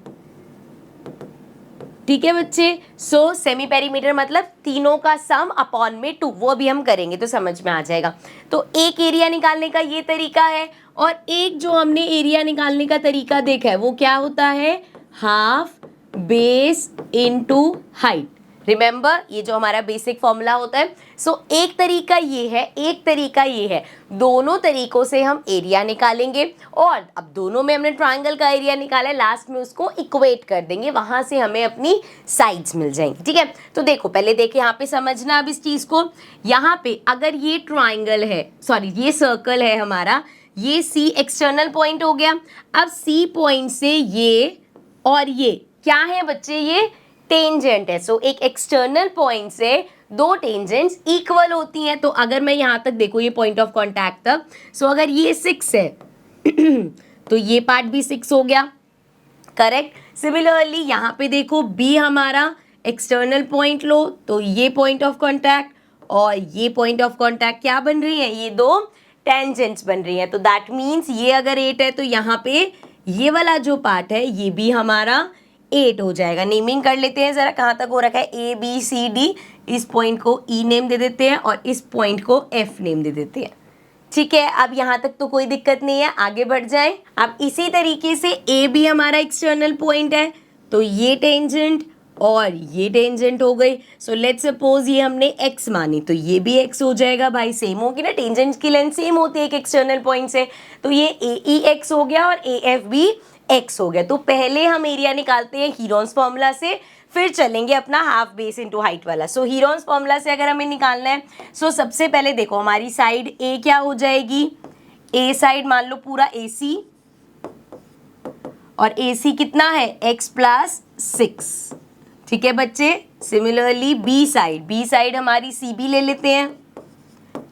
[SPEAKER 1] ठीक है बच्चे। सो सेमी पेरीमीटर मतलब तीनों का सम अपॉन में 2, वो भी हम करेंगे तो समझ में आ जाएगा। तो एक एरिया निकालने का ये तरीका है, और एक जो हमने एरिया निकालने का तरीका देखा है वो क्या होता है, half base into height. Remember ये जो हमारा बेसिक फॉर्मूला होता है। सो एक तरीका ये है, एक तरीका ये है, दोनों तरीकों से हम एरिया निकालेंगे, और अब दोनों में हमने ट्राइंगल का एरिया निकाला है, लास्ट में उसको इक्वेट कर देंगे, वहां से हमें अपनी साइड्स मिल जाएंगी, ठीक है। तो देखो पहले देखिए यहाँ पे समझना अब इस चीज को, यहाँ पे अगर ये ट्राइंगल है, सॉरी ये सर्कल है हमारा, ये सी एक्सटर्नल पॉइंट हो गया। अब सी पॉइंट से ये और ये क्या है बच्चे, ये टेंजेंट है। सो एक एक्सटर्नल पॉइंट से दो टेंजेंट्स इक्वल होती हैं। तो अगर मैं यहाँ तक देखो, ये पॉइंट ऑफ कॉन्टैक्ट तक, सो अगर ये 6 है तो ये पार्ट भी 6 हो गया, करेक्ट। सिमिलरली यहाँ पे देखो बी हमारा एक्सटर्नल पॉइंट लो, तो ये पॉइंट ऑफ कॉन्टैक्ट और ये पॉइंट ऑफ कॉन्टैक्ट क्या बन रही है, ये दो टेंजेंट्स बन रही हैं। तो दैट मीन्स ये अगर 8 है तो यहाँ पे ये वाला जो पार्ट है ये भी हमारा 8 हो जाएगा। नेमिंग कर लेते हैं जरा, कहाँ तक हो रखा है, ए बी सी डी, इस पॉइंट को ई नेम दे देते हैं और इस पॉइंट को एफ नेम दे देते हैं, ठीक है। अब यहाँ तक तो कोई दिक्कत नहीं है, आगे बढ़ जाएं। अब इसी तरीके से ए बी हमारा एक्सटर्नल पॉइंट है, तो ये टेंजेंट और ये टेंजेंट हो गई। सो लेट्स सपोज ये हमने एक्स मानी, तो ये भी एक्स हो जाएगा भाई, सेम होगी ना, टेंजेंट की लेंथ सेम होती है एक एक्सटर्नल पॉइंट से। तो ये ए ई एक्स हो गया और ए एफ भी एक्स हो गया। तो पहले हम एरिया निकालते हैं हीरोन्स फॉर्मूला से, फिर चलेंगे अपना हाफ बेस इनटू हाइट वाला। सो हीरोन्स फॉर्मूला से अगर हमें निकालना है, सो सबसे पहले देखो हमारी साइड ए क्या हो जाएगी, ए साइड मान लो पूरा ए सी, और AC कितना है x प्लस 6। ठीक है बच्चे, सिमिलरली बी साइड हमारी CB ले लेते हैं,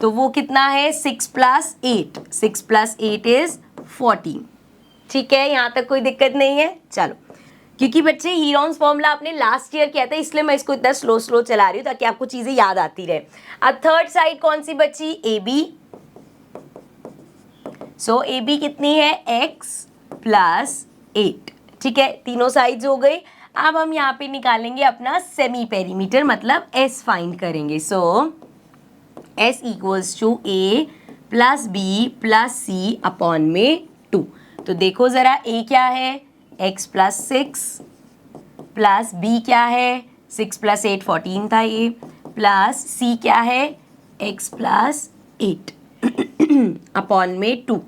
[SPEAKER 1] तो वो कितना है 6 प्लस 8 इज 14। ठीक है, यहाँ तक कोई दिक्कत नहीं है। चलो, क्योंकि बच्चे हीरोन्स फॉर्मूला आपने लास्ट ईयर किया था, इसलिए मैं इसको इतना स्लो चला रही हूँ ताकि आपको चीजें याद आती रहे। अब थर्ड साइड कौन सी बची, AB। सो AB कितनी है x प्लस 8। ठीक है, तीनों साइड्स हो गई। अब हम यहाँ पे निकालेंगे अपना सेमी पेरीमीटर, मतलब S फाइंड करेंगे। So S equals to A plus B plus C upon में 2। तो देखो जरा, A क्या है x प्लस 6 प्लस B क्या है 6 प्लस 8 14 था ये, प्लस C क्या है x प्लस 8 अपॉन में 2।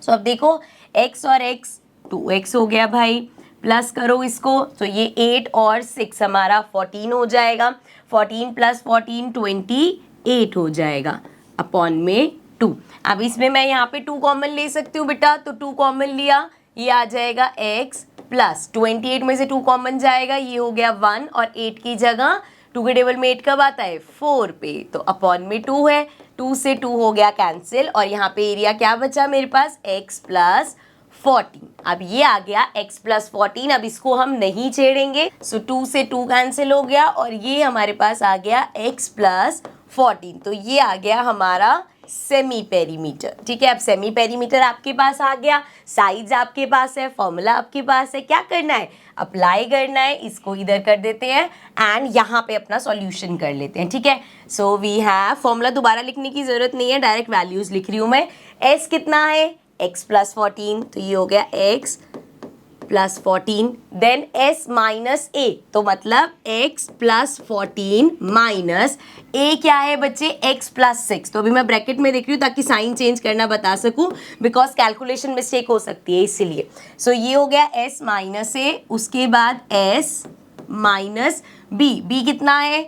[SPEAKER 1] सो अब देखो x और x 2x हो गया भाई, प्लस करो इसको, तो ये 8 और 6 हमारा 14 हो जाएगा, 14 प्लस 14 28 हो जाएगा अपॉन में 2। अब इसमें मैं यहाँ पे 2 कॉमन ले सकती हूँ बेटा, तो 2 कॉमन लिया, ये आ जाएगा x प्लस 28 में से 2 कॉमन जाएगा, ये हो गया 1 और 8 की जगह 2 के टेबल में 8 कब आता है 4 पे, तो अपॉन में 2 है, 2 से 2 हो गया कैंसिल, और यहाँ पे एरिया क्या बचा मेरे पास x प्लस 14। अब ये आ गया x प्लस 14, अब इसको हम नहीं छेड़ेंगे, सो 2 से 2 कैंसिल हो गया और ये हमारे पास आ गया x प्लस 14। तो ये आ गया हमारा सेमी पेरीमीटर। ठीक है, अब सेमी पेरीमीटर आपके पास आ गया, साइज आपके पास है, फॉर्मूला आपके पास है, क्या करना है अप्लाई करना है, इसको इधर कर देते हैं एंड यहाँ पे अपना सॉल्यूशन कर लेते हैं। ठीक है, सो वी हैव, फॉर्मूला दोबारा लिखने की जरूरत नहीं है, डायरेक्ट वैल्यूज लिख रही हूँ मैं। s कितना है x प्लस 14, तो ये हो गया x plus 14, then s minus a, तो मतलब x प्लस 14 माइनस a क्या है बच्चे x प्लस 6। तो अभी मैं ब्रैकेट में देख रही हूँ ताकि साइन चेंज करना बता सकूँ, बिकॉज कैलकुलेशन मिस्टेक हो सकती है इसीलिए। सो ये हो गया s माइनस a, उसके बाद s माइनस b कितना है,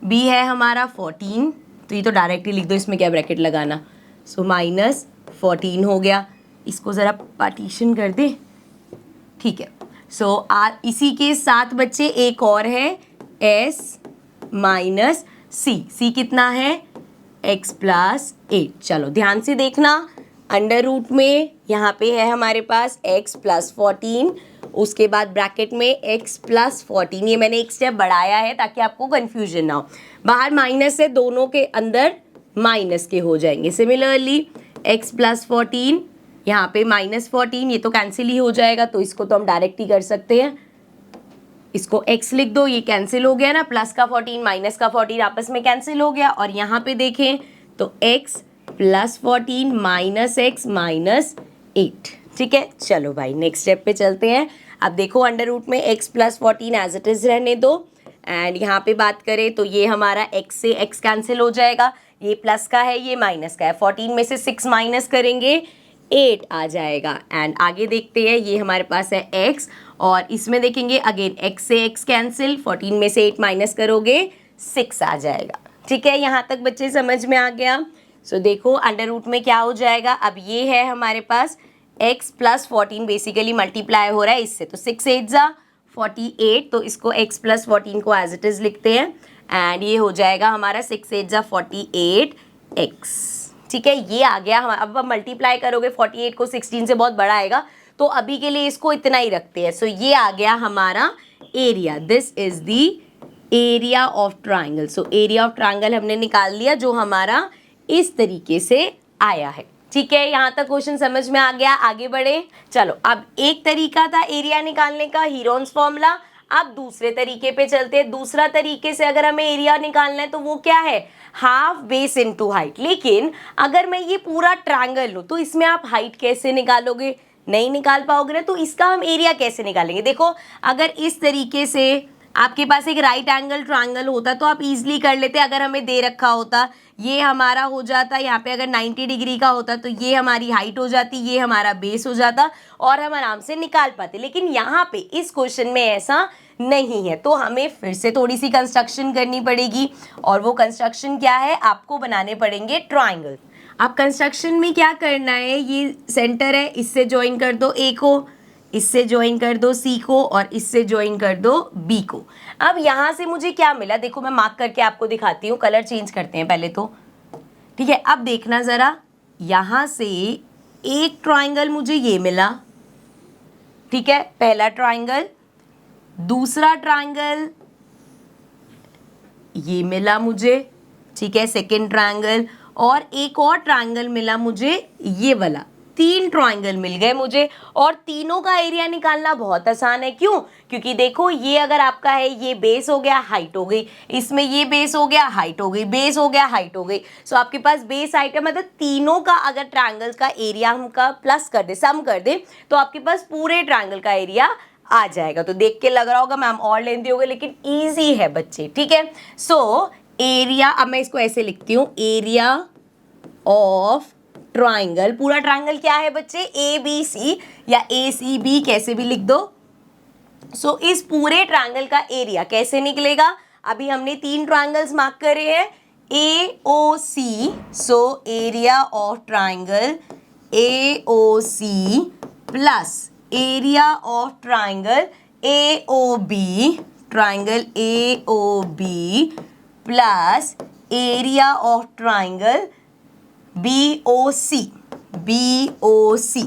[SPEAKER 1] b है हमारा 14, तो ये तो डायरेक्ट ही लिख दो, इसमें क्या ब्रैकेट लगाना। सो माइनस 14 हो गया, इसको ज़रा पार्टीशन कर दे। ठीक है, सो इसी के साथ बच्चे एक और है s माइनस c कितना है x प्लस 8। चलो ध्यान से देखना, अंडर रूट में यहाँ पे है हमारे पास x प्लस 14, उसके बाद ब्रैकेट में x प्लस 14, ये मैंने एक स्टेप बढ़ाया है ताकि आपको कंफ्यूजन ना हो, बाहर माइनस है, दोनों के अंदर माइनस के हो जाएंगे। सिमिलरली x प्लस 14, यहाँ पे माइनस 14, ये तो कैंसिल ही हो जाएगा, तो इसको तो हम डायरेक्ट ही कर सकते हैं, इसको x लिख दो, ये कैंसिल हो गया ना, प्लस का 14 माइनस का 14 आपस में कैंसिल हो गया, और यहाँ पे देखें तो x plus 14 minus x minus 8। ठीक है, चलो भाई नेक्स्ट स्टेप पे चलते हैं। अब देखो अंडर रूट में x plus 14 as it is रहने दो, एंड यहाँ पे बात करें तो ये हमारा x से x कैंसिल हो जाएगा, ये प्लस का है ये माइनस का है, 14 में से 6 माइनस करेंगे 8 आ जाएगा, एंड आगे देखते हैं, ये हमारे पास है x, और इसमें देखेंगे अगेन x से x कैंसिल, 14 में से 8 माइनस करोगे 6 आ जाएगा। ठीक है, यहाँ तक बच्चे समझ में आ गया। सो देखो अंडर रूट में क्या हो जाएगा, अब ये है हमारे पास x प्लस 14 बेसिकली मल्टीप्लाई हो रहा है इससे, तो 6 8 जा 48, तो इसको x प्लस 14 को एज इट इज लिखते हैं, एंड ये हो जाएगा हमारा 6 8 जा 48x। ठीक है, ये आ गया हमारा। अब मल्टीप्लाई करोगे 48 को 16 से बहुत बड़ा आएगा, तो अभी के लिए इसको इतना ही रखते हैं। सो ये आ गया हमारा area, this is the area of triangle. So area of triangle हमने निकाल लिया जो हमारा इस तरीके से आया है। ठीक है, यहाँ तक क्वेश्चन समझ में आ गया, आगे बढ़े। चलो, अब एक तरीका था एरिया निकालने का, हीरोन्स फॉर्मूला। अब दूसरे तरीके पे चलते हैं। दूसरा तरीके से अगर हमें एरिया निकालना है तो वो क्या है, हाफ बेस इनटू हाइट। लेकिन अगर मैं ये पूरा ट्रायंगल लूँ तो इसमें आप हाइट कैसे निकालोगे, नहीं निकाल पाओगे ना, तो इसका हम एरिया कैसे निकालेंगे। देखो अगर इस तरीके से आपके पास एक राइट एंगल ट्रायंगल होता तो आप इजीली कर लेते, अगर हमें दे रखा होता ये हमारा हो जाता, यहाँ पे अगर 90 डिग्री का होता तो ये हमारी हाइट हो जाती, ये हमारा बेस हो जाता और हम आराम से निकाल पाते। लेकिन यहाँ पे इस क्वेश्चन में ऐसा नहीं है, तो हमें फिर से थोड़ी सी कंस्ट्रक्शन करनी पड़ेगी, और वो कंस्ट्रक्शन क्या है, आपको बनाने पड़ेंगे ट्रायंगल। अब कंस्ट्रक्शन में क्या करना है, ये सेंटर है, इससे ज्वाइन कर दो ए को, इससे ज्वाइन कर दो सी को और इससे ज्वाइन कर दो बी को। अब यहाँ से मुझे क्या मिला, देखो मैं मार्क करके आपको दिखाती हूँ, कलर चेंज करते हैं पहले तो, ठीक है। अब देखना ज़रा, यहाँ से एक ट्राइंगल मुझे ये मिला, ठीक है, पहला ट्राइंगल, दूसरा ट्राइंगल ये मिला मुझे, ठीक है, सेकेंड ट्राइंगल, और एक और ट्राइंगल मिला मुझे ये वाला। 3 ट्राइंगल मिल गए मुझे, और तीनों का एरिया निकालना बहुत आसान है। क्यों? क्योंकि देखो ये अगर आपका है, ये बेस हो गया, हाइट हो गई, इसमें ये बेस हो गया, हाइट हो गई, बेस हो गया, हाइट हो गई। सो आपके पास बेस हाइट है, मतलब तीनों का अगर ट्राइंगल का एरिया हम का प्लस कर दे, सम कर दे, तो आपके पास पूरे ट्राइंगल का एरिया आ जाएगा। तो देख के लग रहा होगा मैम और लेंदी हो गई, लेकिन ईजी है बच्चे, ठीक है। सो एरिया, अब मैं इसको ऐसे लिखती हूँ, एरिया ऑफ ट्राइंगल, पूरा ट्राइंगल क्या है बच्चे, ए बी सी या ए सी बी, कैसे भी लिख दो। सो इस पूरे ट्राइंगल का एरिया कैसे निकलेगा, अभी हमने 3 ट्राइंगल्स मार्क करे हैं, A O C, so area of triangle A O C plus area of triangle A O B, triangle A O B plus area of triangle B O C,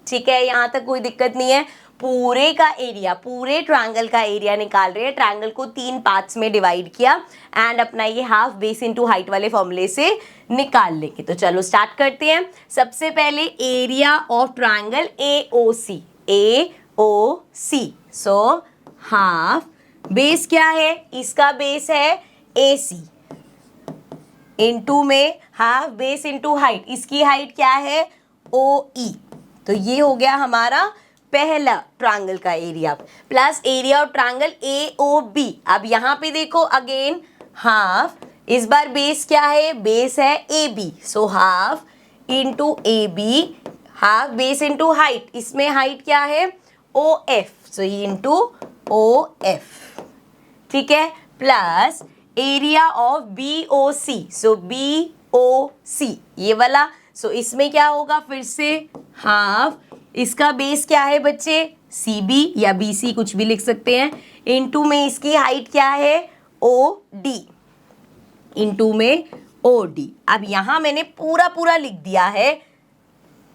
[SPEAKER 1] ठीक है। यहाँ तक कोई दिक्कत नहीं है। पूरे का एरिया, पूरे ट्रायंगल का एरिया निकाल रहे हैं। ट्रायंगल को 3 पार्ट्स में डिवाइड किया एंड अपना ये हाफ बेस इनटू हाइट वाले फॉर्मूले से निकाल लेंगे। तो चलो स्टार्ट करते हैं। सबसे पहले area of triangle A O C, so half base क्या है, इसका बेस है ए सी, इनटू में हाफ बेस इनटू हाइट, इसकी हाइट क्या है ओ ई। तो ये हो गया हमारा पहला ट्रायंगल का area, plus area of triangle A O B. अब यहाँ पे देखो अगेन हाफ, इस बार बेस क्या है, बेस है A B, so half into A B, half base into height, इसमें हाइट क्या है ओ एफ, सो ये इनटू ओ एफ, ठीक है, plus area of B O C, so B O C ये वाला। सो इसमें क्या होगा, फिर से हाफ, इसका बेस क्या है बच्चे सी बी या बी सी कुछ भी लिख सकते हैं, इनटू में इसकी हाइट क्या है ओ डी, इनटू में ओ डी। अब यहाँ मैंने पूरा लिख दिया है,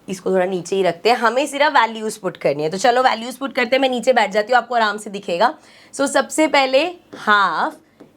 [SPEAKER 1] इसको थोड़ा नीचे ही रखते हैं, हमें सिर्फ वैल्यूज पुट करनी है। तो चलो वैल्यूज पुट करते हैं, मैं नीचे बैठ जाती हूँ, आपको आराम से दिखेगा। सो सबसे पहले हाफ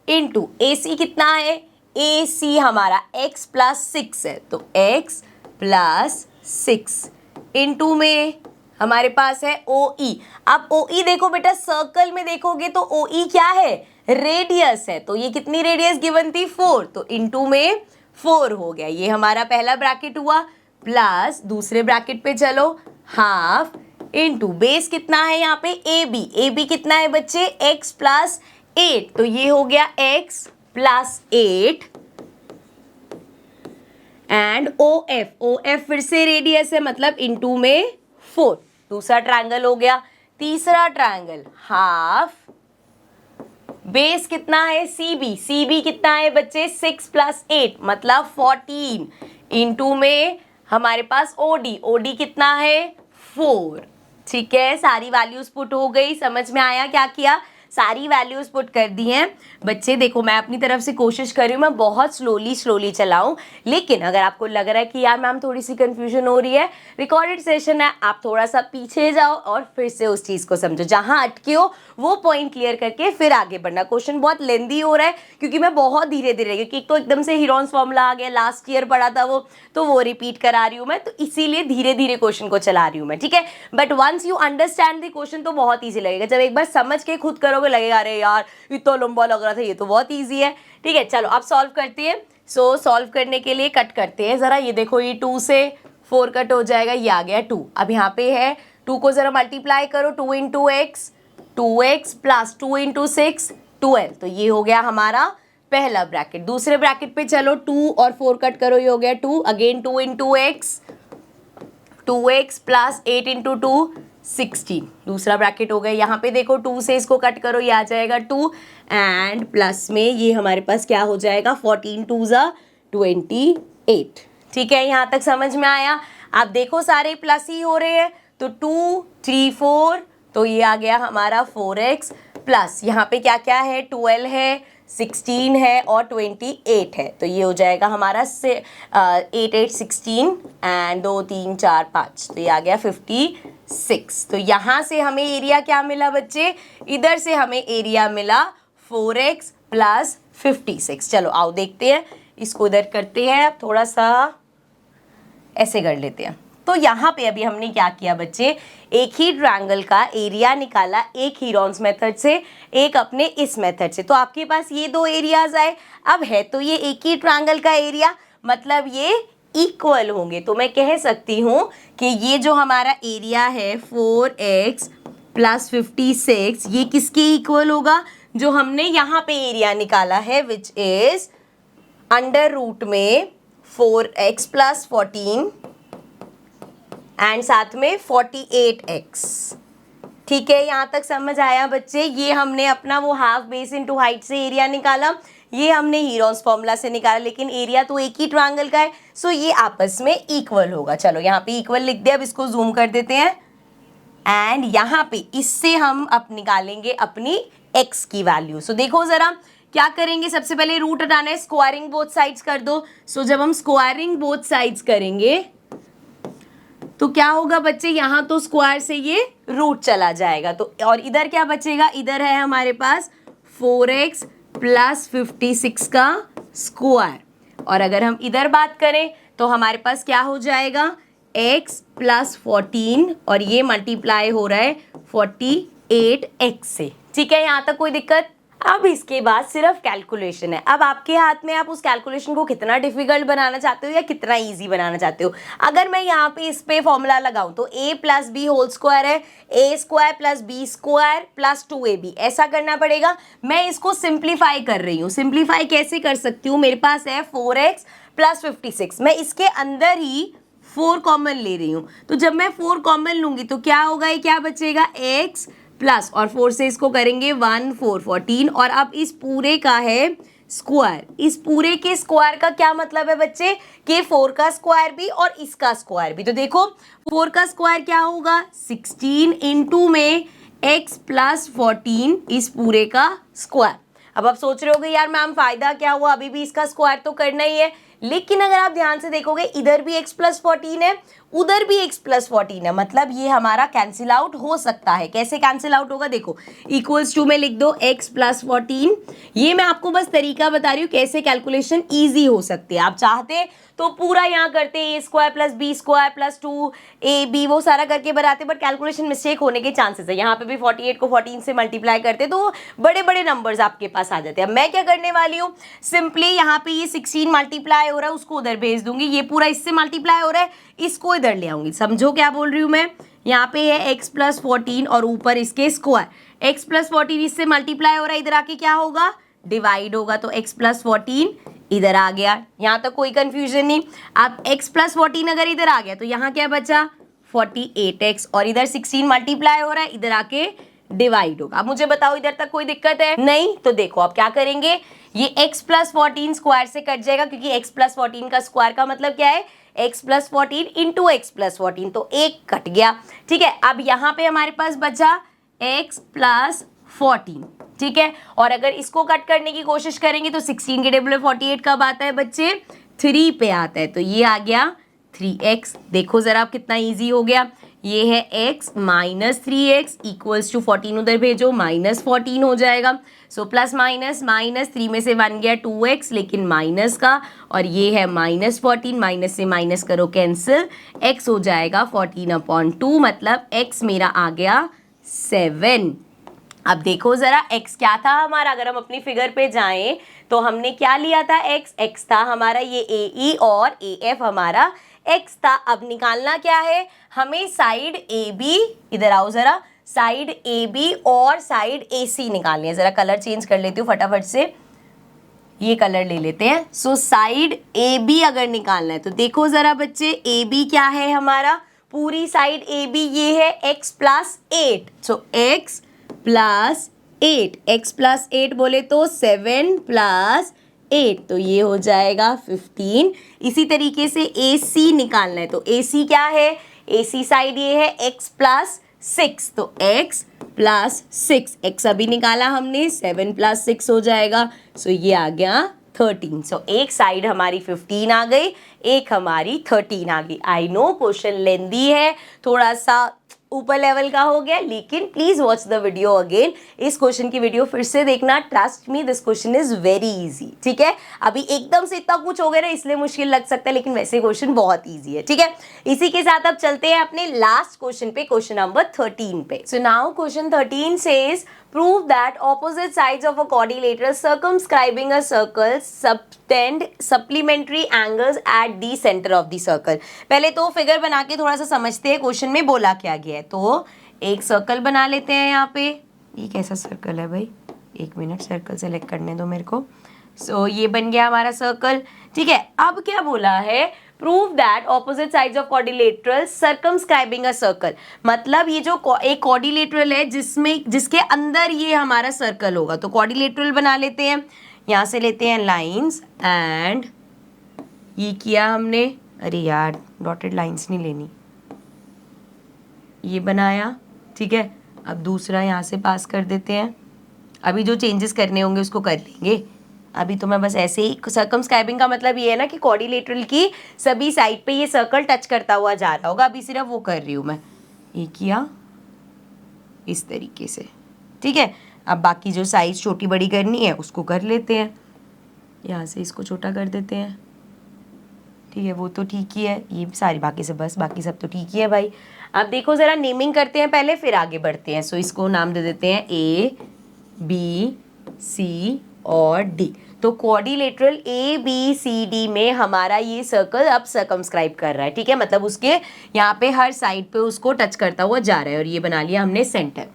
[SPEAKER 1] इनटू ए सी कितना है, ए सी हमारा x प्लस 6 है, तो x प्लस 6 इनटू में हमारे पास है ओ ई। अब ओ ई देखो बेटा, सर्कल में देखोगे तो ओ ई क्या है, रेडियस है, तो ये कितनी रेडियस गिवन थी 4, तो इनटू में 4 हो गया। ये हमारा पहला ब्रैकेट हुआ, प्लस दूसरे ब्रैकेट पे चलो, हाफ इनटू बेस कितना है यहाँ पे ए बी कितना है बच्चे x प्लस 8, तो ये हो गया x plus 8 and O F फिर से रेडियस है, मतलब इनटू में 4, दूसरा ट्रायंगल हो गया। तीसरा ट्रायंगल हाफ बेस कितना है सी बी कितना है बच्चे 6 प्लस 8 मतलब 14, इनटू में हमारे पास ओडी कितना है 4, ठीक है। सारी वैल्यूज पुट हो गई, समझ में आया क्या किया, सारी वैल्यूज पुट कर दी हैं बच्चे। देखो मैं अपनी तरफ से कोशिश कर रही हूँ, मैं बहुत स्लोली चलाऊं, लेकिन अगर आपको लग रहा है कि यार मैम थोड़ी सी कंफ्यूजन हो रही है, रिकॉर्डेड सेशन है, आप थोड़ा सा पीछे जाओ और फिर से उस चीज़ को समझो, जहाँ अटके हो वो पॉइंट क्लियर करके फिर आगे बढ़ना। क्वेश्चन बहुत लेंदी हो रहा है क्योंकि मैं बहुत धीरे क्योंकि एक तो एकदम से हीरोन्स फॉर्मूला आ गया, लास्ट ईयर पढ़ा था वो, तो वो रिपीट करा रही हूँ मैं, तो इसीलिए धीरे क्वेश्चन को चला रही हूँ मैं, ठीक है। But once you understand the question तो बहुत ईजी लगेगा, जब एक बार समझ के खुद करोगे लगेगा अरे यार इतना लंबा लग रहा था, ये तो बहुत ईजी है, ठीक है। चलो अब सॉल्व करते हैं। सो सॉल्व करने के लिए कट करते हैं जरा, ये देखो ये 2 से 4 कट हो जाएगा, ये आ गया 2। अब यहाँ पे है 2 को जरा मल्टीप्लाई करो, 2 into x 2x plus 2 into 6 12, तो ये हो गया हमारा पहला ब्रैकेट। दूसरे ब्रैकेट पे चलो 2 और 4 कट करो, ये हो गया 2, again 2 into x 2x plus 8 into 2 16, दूसरा ब्रैकेट हो गया। यहाँ पे देखो 2 से इसको कट करो, ये आ जाएगा 2 एंड प्लस में ये हमारे पास क्या हो जाएगा 14 2 ज़ा 28, ठीक है। यहाँ तक समझ में आया। आप देखो सारे प्लस ही हो रहे हैं, तो 2 3 4, तो ये आ गया हमारा 4x प्लस यहाँ पे क्या क्या है, 12 है, 16 है और 28 है, तो ये हो जाएगा हमारा 8 8 16 एंड 2 3 4 5, तो ये आ गया 56। तो यहाँ से हमें एरिया क्या मिला बच्चे, इधर से हमें एरिया मिला 4x प्लस 56। चलो आओ देखते हैं, इसको इधर करते हैं, थोड़ा सा ऐसे कर लेते हैं। तो यहाँ पे अभी हमने क्या किया बच्चे, एक ही ट्रायंगल का एरिया निकाला, एक हीरोन्स मेथड से, एक अपने इस मेथड से। तो आपके पास ये दो एरियाज आए। अब है तो ये एक ही ट्रायंगल का एरिया, मतलब ये इक्वल होंगे। तो मैं कह सकती हूँ कि ये जो हमारा एरिया है 4x प्लस 56, ये किसके इक्वल होगा, जो हमने यहाँ पे एरिया निकाला है, विच इज अंडर रूट में 4x प्लस 14 एंड साथ में 48x। ठीक है, यहाँ तक समझ आया बच्चे। ये हमने अपना वो हाफ बेस इनटू हाइट से एरिया निकाला, ये हमने हीरोन्स फॉर्मूला से निकाला, लेकिन एरिया तो एक ही ट्रायंगल का है, सो ये आपस में इक्वल होगा। चलो यहाँ पे इक्वल लिख दिया, अब इसको जूम कर देते हैं एंड यहाँ पे इससे हम अब निकालेंगे अपनी x की वैल्यू। सो देखो जरा क्या करेंगे, सबसे पहले रूट हटाना है, स्क्वायरिंग बोथ साइड्स कर दो। सो जब हम स्क्वायरिंग बोथ साइड्स करेंगे तो क्या होगा बच्चे, यहाँ तो स्क्वायर से ये रूट चला जाएगा, तो और इधर क्या बचेगा, इधर है हमारे पास 4x प्लस 56 का स्क्वायर, और अगर हम इधर बात करें तो हमारे पास क्या हो जाएगा, x प्लस 14 और ये मल्टीप्लाई हो रहा है 48x से। ठीक है, यहाँ तक कोई दिक्कत। अब इसके बाद सिर्फ कैलकुलेशन है। अब आपके हाथ में, आप उस कैलकुलेशन को कितना डिफिकल्ट बनाना चाहते हो या कितना इजी बनाना चाहते हो। अगर मैं यहाँ पे इस पे फॉर्मूला लगाऊं तो a plus B whole square है, a square plus B square plus 2ab, ऐसा करना पड़ेगा। मैं इसको सिंप्लीफाई कर रही हूँ। सिंप्लीफाई कैसे कर सकती हूँ, मेरे पास है 4x प्लस 56, मैं इसके अंदर ही 4 कॉमन ले रही हूँ, तो जब मैं 4 कॉमन लूंगी तो क्या होगा, ये क्या बचेगा, x प्लस और 4 से इसको करेंगे 1 4 14, और अब इस पूरे का है स्क्वायर। इस पूरे के स्क्वायर का क्या मतलब है बच्चे, कि 4 का स्क्वायर भी और इसका स्क्वायर भी। तो देखो 4 का स्क्वायर क्या होगा, 16 इंटू में x प्लस 14, इस पूरे का स्क्वायर। अब आप सोच रहे होगे यार मैम फायदा क्या हुआ, अभी भी इसका स्क्वायर तो करना ही है, लेकिन अगर आप ध्यान से देखोगे इधर भी x प्लस 14 है, उधर भी x प्लस 14 है, मतलब ये हमारा कैंसिल आउट हो सकता है। कैसे कैंसिल आउट होगा, देखो इक्वल्स टू में लिख दो x प्लस 14। ये मैं आपको बस तरीका बता रही हूँ कैसे कैलकुलेशन ईजी हो सकती है। आप चाहते तो पूरा यहाँ करते a square plus B square plus 2ab, वो सारा करके बनाते, बट कैलकुलेशन मिस्टेक होने के चांसेस है। यहाँ पे भी 48 को 14 से मल्टीप्लाई करते तो बड़े बड़े नंबर्स आपके पास आ जाते हैं। मैं क्या करने वाली हूँ, सिंपली यहाँ पे ये 16 मल्टीप्लाई हो रहा है, उसको उधर भेज दूंगी, ये पूरा इससे मल्टीप्लाई हो रहा है, इसको इधर ले आऊंगी। समझो क्या बोल रही हूँ मैं, यहाँ पे है x प्लस 14 और ऊपर इसके स्क्वायर। x प्लस 14 इससे मल्टीप्लाई हो रहा है, इधर आके क्या होगा, डिवाइड होगा, तो x प्लस 14 इधर आ गया। यहाँ तक कोई कंफ्यूजन नहीं। अब x प्लस 14 अगर इधर आ गया तो यहाँ क्या बचा, 48x, और इधर 16 मल्टीप्लाई हो रहा है, इधर आके डिवाइड होगा। अब मुझे बताओ इधर तक कोई दिक्कत है नहीं, तो देखो अब क्या करेंगे, ये x प्लस 14 स्क्वायर से कट जाएगा, क्योंकि x प्लस 14 का स्क्वायर का मतलब क्या है, x plus 14 into x plus 14, तो एक कट गया। ठीक है, अब यहाँ पे हमारे पास बचा x प्लस 14। ठीक है, और अगर इसको कट करने की कोशिश करेंगे तो 16 के टेबल में 48 कब आता है बच्चे, 3 पे आता है, तो ये आ गया 3x। देखो जरा आप कितना इजी हो गया, ये है x minus 3x equals to 14 उधर भेजो, माइनस 14 हो जाएगा। सो प्लस माइनस माइनस, 3 में से 1 गया 2x, लेकिन माइनस का, और ये है माइनस 14, माइनस से माइनस करो कैंसिल, x हो जाएगा 14/2, मतलब x मेरा आ गया 7। अब देखो जरा x क्या था हमारा, अगर हम अपनी फिगर पे जाएं तो हमने क्या लिया था, x था हमारा ये AE और AF हमारा x था। अब निकालना क्या है, हमें साइड AB, इधर आओ जरा, साइड AB और साइड AC निकालनी है। जरा कलर चेंज कर लेती हूँ फटाफट से, ये कलर ले लेते हैं। सो साइड AB अगर निकालना है तो देखो जरा बच्चे, AB क्या है हमारा, पूरी साइड AB ये है x प्लस 8, सो x प्लस 8, x प्लस 8 बोले तो 7 प्लस 8, तो ये हो जाएगा 15। इसी तरीके से AC निकालना है तो AC क्या है, AC साइड ये है x प्लस 6, तो x प्लस 6, x अभी निकाला हमने, 7 प्लस 6 हो जाएगा, सो ये आ गया 13। सो एक साइड हमारी 15 आ गई, एक हमारी 13 आ गई। आई नो क्वेश्चन लेंदी है, थोड़ा सा ऊपर लेवल का हो गया, लेकिन please watch the video again. इस क्वेश्चन की वीडियो फिर से देखना, trust me this question is very easy. ठीक है, अभी एकदम से इतना कुछ हो गया ना, इसलिए मुश्किल लग सकता है, लेकिन वैसे क्वेश्चन बहुत इजी है। ठीक है, इसी के साथ अब चलते हैं अपने लास्ट क्वेश्चन पे, क्वेश्चन नंबर 13 पे। So now question 13 says prove that opposite sides of a quadrilateral circumscribing a circle subtend supplementary angles at the center of the circle। पहले तो फिगर बना के थोड़ा सा समझते हैं क्वेश्चन में बोला क्या गया है। तो एक सर्कल बना लेते हैं यहाँ पे, ये कैसा सर्कल है भाई, एक मिनट, सर्कल सेलेक्ट करने दो मेरे को। सो ये बन गया हमारा सर्कल। ठीक है, अब क्या बोला है, prove that opposite sides of quadrilateral circumscribing a circle. मतलब ये जो एक क्वाड्रिलेटरल है जिसके अंदर ये हमारा सर्कल होगा, तो क्वाड्रिलेटरल बना लेते हैं, यहाँ से लेते हैं लाइंस एंड ये किया हमने, अरे यार डॉटेड लाइंस नहीं लेनी, ये बनाया। ठीक है, अब दूसरा यहाँ से पास कर देते हैं, अभी जो चेंजेस करने होंगे उसको कर लेंगे, अभी तो मैं बस ऐसे ही। सर्कमस्क्राइबिंग का मतलब ये है ना कि क्वाड्रिलेटरल की सभी साइड पे ये सर्कल टच करता हुआ जा रहा होगा, अभी सिर्फ वो कर रही हूँ मैं, ये किया इस तरीके से। ठीक है, अब बाकी जो साइज छोटी बड़ी करनी है उसको कर लेते हैं, यहाँ से इसको छोटा कर देते हैं। ठीक है, वो तो ठीक ही है, ये सारी बाकी सब बस बाकी सब तो ठीक ही है भाई। अब देखो ज़रा नेमिंग करते हैं पहले, फिर आगे बढ़ते हैं। सो इसको नाम दे देते हैं A, B, C और D। तो क्वाड्रिलेटरल ABCD में हमारा ये सर्कल अब सर्कमस्क्राइब कर रहा है। ठीक है, मतलब उसके यहाँ पे हर साइड पे उसको टच करता हुआ जा रहा है, और ये बना लिया हमने सेंटर।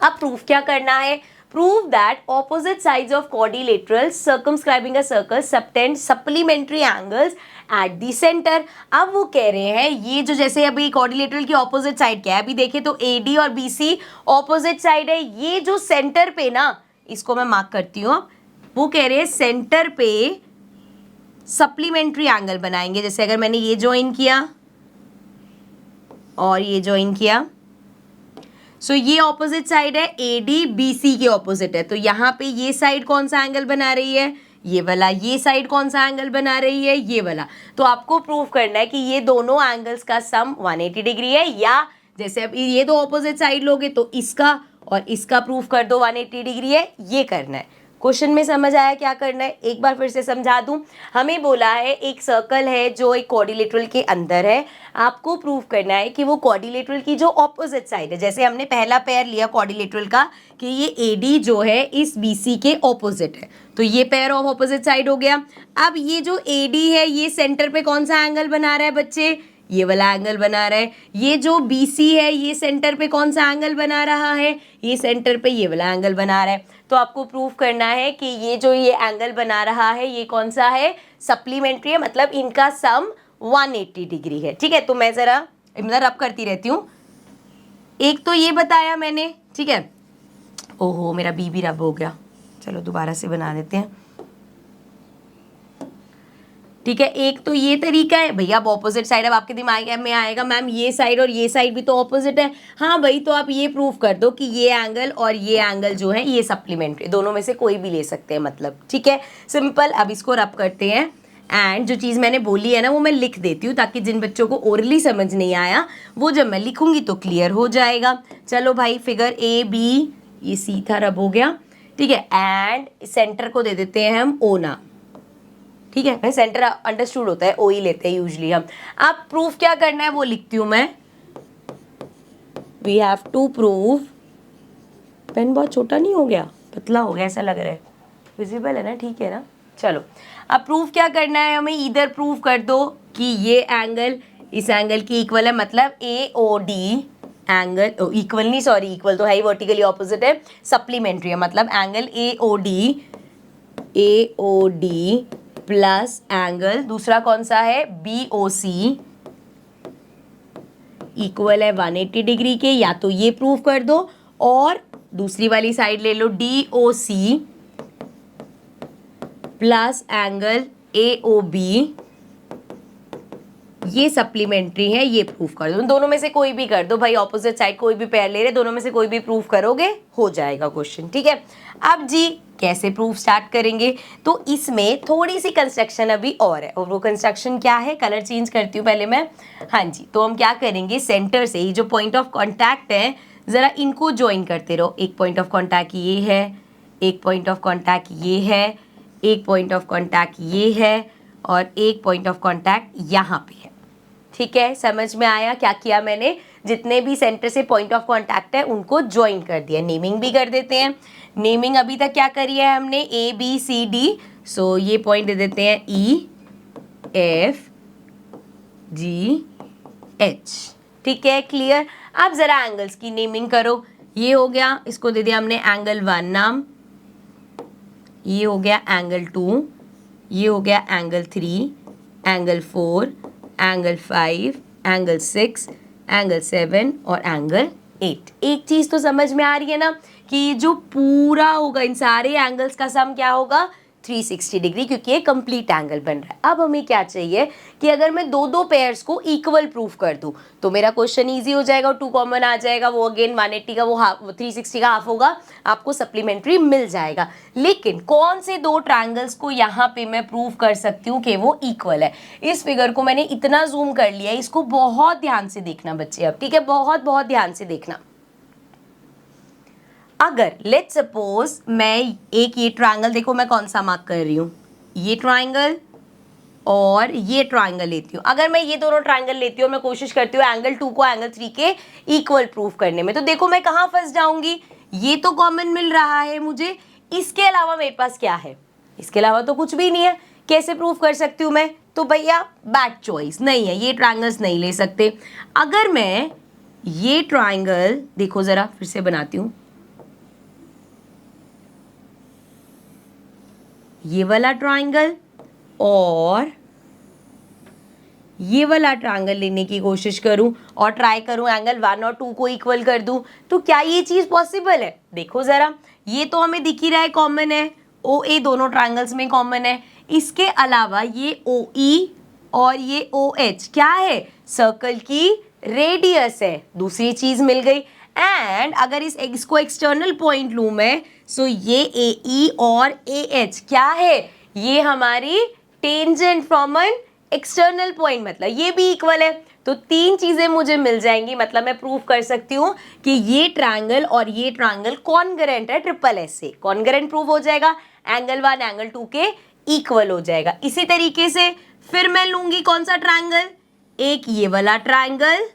[SPEAKER 1] अब प्रूफ क्या करना है, prove that opposite sides of quadrilateral circumscribing a circle subtend supplementary angles at the centre. अब वो कह रहे हैं ये जो, जैसे अभी क्वाड्रिलेटरल की ऑपोजिट साइड क्या है, अभी देखें तो AD और BC ऑपोजिट साइड है, ये जो सेंटर पे ना, इसको मैं मार्क करती हूँ, वो कह रहे हैं सेंटर पे सप्लीमेंट्री एंगल बनाएंगे। जैसे अगर मैंने ये ज्वाइन किया और ये ज्वाइन किया, सो ये ऑपोजिट साइड है, AD BC के ऑपोजिट है, तो यहाँ पे ये साइड कौन सा एंगल बना रही है, ये वाला, ये साइड कौन सा एंगल बना रही है, ये वाला। तो आपको प्रूव करना है कि ये दोनों एंगल्स का सम 180 डिग्री है, या जैसे अब ये दो ऑपोजिट साइड लोगे तो इसका और इसका प्रूफ कर दो 180 डिग्री है, ये करना है। क्वेश्चन में समझ आया क्या करना है, एक बार फिर से समझा दूं। हमें बोला है एक सर्कल है जो एक क्वाड्रिलेटरल के अंदर है, आपको प्रूव करना है कि वो क्वाड्रिलेटरल की जो ऑपोजिट साइड है, जैसे हमने पहला पेयर लिया क्वाड्रिलेटरल का कि ये AD जो है इस BC के ऑपोजिट है, तो ये पेयर ऑफ ऑपोजिट साइड हो गया। अब ये जो AD है ये सेंटर पे कौन सा एंगल बना रहा है बच्चे, ये वाला एंगल बना रहा है। ये जो BC है ये सेंटर पे कौन सा एंगल बना रहा है, ये सेंटर पे ये वाला एंगल बना रहा है। तो आपको प्रूफ करना है कि ये जो ये एंगल बना रहा है ये कौन सा है, सप्लीमेंट्री है, मतलब इनका सम 180 डिग्री है। ठीक है, तो मैं ज़रा रब करती रहती हूँ। एक तो ये बताया मैंने, ठीक है, ओहो मेरा बी भी रब हो गया, चलो दोबारा से बना देते हैं। ठीक है, एक तो ये तरीका है भैया, अब ऑपोजिट साइड, अब आपके दिमाग में आएगा मैम ये साइड और ये साइड भी तो ऑपोजिट है। हाँ भाई, तो आप ये प्रूफ कर दो कि ये एंगल और ये एंगल जो है ये सप्लीमेंट्री, दोनों में से कोई भी ले सकते हैं मतलब। ठीक है, सिंपल। अब इसको रब करते हैं एंड जो चीज़ मैंने बोली है ना वो मैं लिख देती हूँ, ताकि जिन बच्चों को ओरली समझ नहीं आया वो जब मैं लिखूंगी तो क्लियर हो जाएगा। चलो भाई, फिगर AB, ये C था, रब हो गया। ठीक है, एंड सेंटर को दे देते हैं हम O नाम। ठीक है, सेंटर अंडरस्टूड होता है, O ही लेते हैं यूजली हम। अब प्रूफ क्या करना है वो लिखती हूँ मैं। We have to prove, pen बहुत छोटा नहीं हो गया, पतला हो गया ऐसा लग रहा है, विजिबल है ना, ठीक है ना। चलो, अब प्रूफ क्या करना है हमें, इधर प्रूफ कर दो कि ये एंगल इस एंगल की इक्वल है, मतलब AOD एंगल, इक्वल नहीं सॉरी, इक्वल तो है ही, वर्टिकली ऑपोजिट है, सप्लीमेंट्री है, मतलब एंगल AOD प्लस एंगल दूसरा कौन सा है BOC इक्वल है 180 डिग्री के, या तो ये प्रूफ कर दो और दूसरी वाली साइड ले लो DOC प्लस एंगल AOB ये सप्लीमेंट्री है, ये प्रूफ कर दो। दोनों में से कोई भी कर दो भाई, ऑपोजिट साइड कोई भी पेयर ले रहे, दोनों में से कोई भी प्रूफ करोगे हो जाएगा क्वेश्चन, ठीक है। अब जी कैसे प्रूफ स्टार्ट करेंगे, तो इसमें थोड़ी सी कंस्ट्रक्शन अभी और है, और वो कंस्ट्रक्शन क्या है, कलर चेंज करती हूँ पहले मैं। हाँ जी, तो हम क्या करेंगे, सेंटर से ही जो पॉइंट ऑफ कॉन्टैक्ट है ज़रा इनको ज्वाइन करते रहो। एक पॉइंट ऑफ कॉन्टैक्ट ये है, एक पॉइंट ऑफ कॉन्टैक्ट ये है, एक पॉइंट ऑफ कॉन्टैक्ट ये है, और एक पॉइंट ऑफ कॉन्टैक्ट यहाँ पे है, ठीक है। समझ में आया क्या किया मैंने, जितने भी सेंटर से पॉइंट ऑफ कांटेक्ट है उनको ज्वाइन कर दिया। नेमिंग भी कर देते हैं। नेमिंग अभी तक क्या करी है हमने, ए बी सी डी, सो ये पॉइंट दे देते हैं ई एफ जी एच, ठीक है, क्लियर। अब जरा एंगल्स की नेमिंग करो। ये हो गया, इसको दे दिया हमने एंगल 1 नाम, ये हो गया एंगल 2, ये हो गया angle 3, angle 4, angle 5, angle 6, angle 7 और एंगल 8। एक चीज़ तो समझ में आ रही है ना कि जो पूरा होगा इन सारे एंगल्स का सम क्या होगा, 360 डिग्री, क्योंकि ये कंप्लीट एंगल बन रहा है। अब हमें क्या चाहिए कि अगर मैं दो दो पेयर्स को इक्वल प्रूफ कर दूं तो मेरा क्वेश्चन इजी हो जाएगा, 2 कॉमन आ जाएगा, वो अगेन 180 का वो हाफ, 360 का हाफ होगा, आपको सप्लीमेंट्री मिल जाएगा। लेकिन कौन से दो ट्रायंगल्स को यहाँ पे मैं प्रूव कर सकती हूँ कि वो इक्वल है। इस फिगर को मैंने इतना जूम कर लिया है, इसको बहुत ध्यान से देखना बच्चे अब, ठीक है, बहुत बहुत ध्यान से देखना। अगर लेट्स सपोज मैं एक ये ट्रायंगल, देखो मैं कौन सा मार्क कर रही हूँ, ये ट्रायंगल और ये ट्रायंगल लेती हूँ। अगर मैं ये दोनों ट्रायंगल लेती हूँ, मैं कोशिश करती हूँ एंगल 2 को एंगल 3 के इक्वल प्रूफ करने में, तो देखो मैं कहाँ फंस जाऊंगी। ये तो कॉमन मिल रहा है मुझे, इसके अलावा मेरे पास क्या है, इसके अलावा तो कुछ भी नहीं है। कैसे प्रूफ कर सकती हूँ मैं, तो भैया बैड चॉइस, नहीं है, ये ट्रायंगल्स नहीं ले सकते। अगर मैं ये ट्रायंगल, देखो जरा फिर से बनाती हूँ, ये वाला ट्रायंगल और ये वाला ट्रायंगल लेने की कोशिश करूं और ट्राई करूं एंगल 1 और 2 को इक्वल कर दूं, तो क्या ये चीज पॉसिबल है। देखो जरा, ये तो हमें दिख ही रहा है कॉमन है, ओ ए दोनों ट्रायंगल्स में कॉमन है। इसके अलावा ये ओ ई और ये ओ एच क्या है, सर्कल की रेडियस है, दूसरी चीज मिल गई। एंड अगर इसको एक्सटर्नल पॉइंट लूं मैं, सो ये ए ई और ए एच क्या है, ये हमारी tangent from an external point, मतलब ये भी इक्वल है। तो 3 चीजें मुझे मिल जाएंगी, मतलब मैं प्रूव कर सकती हूँ कि ये ट्रायंगल और ये ट्रायंगल कॉन्ग्रुएंट है, ट्रिपल एस से कॉन्ग्रुएंट प्रूव हो जाएगा, एंगल 1 एंगल 2 के इक्वल हो जाएगा। इसी तरीके से फिर मैं लूंगी कौन सा ट्रायंगल, एक ये वाला ट्रायंगल,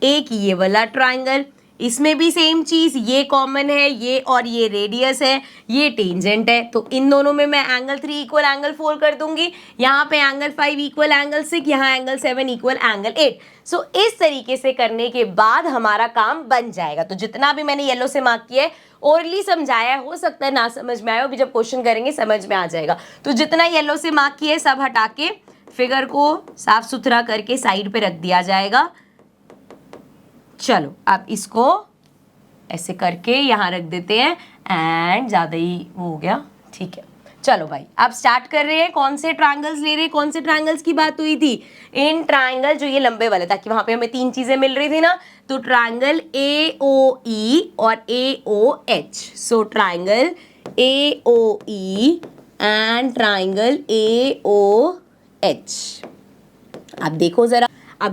[SPEAKER 1] एक ये वाला ट्रायंगल, इसमें भी सेम चीज, ये कॉमन है, ये और ये रेडियस है, ये टेंजेंट है, तो इन दोनों में मैं एंगल 3 इक्वल एंगल 4 कर दूंगी, यहाँ पे एंगल 5 इक्वल एंगल 6, यहाँ एंगल 7 इक्वल एंगल 8। सो इस तरीके से करने के बाद हमारा काम बन जाएगा। तो जितना भी मैंने येलो से मार्क किया है, ओरली समझाया है, हो सकता है ना समझ में आए, अभी जब क्वेश्चन करेंगे समझ में आ जाएगा। तो जितना येलो से मार्क किया है सब हटा के फिगर को साफ सुथरा करके साइड पे रख दिया जाएगा। चलो अब इसको ऐसे करके यहाँ रख देते हैं, एंड ज़्यादा ही वो हो गया, ठीक है। चलो भाई अब स्टार्ट कर रहे हैं, कौन से ट्रायंगल्स ले रहे हैं, कौन से ट्रायंगल्स की बात हुई थी, इन ट्रायंगल जो ये लंबे वाले, ताकि वहाँ पे हमें 3 चीज़ें मिल रही थी ना, तो ट्रायंगल ए ओ ई और A O H. So triangle A O E and triangle A O H. अब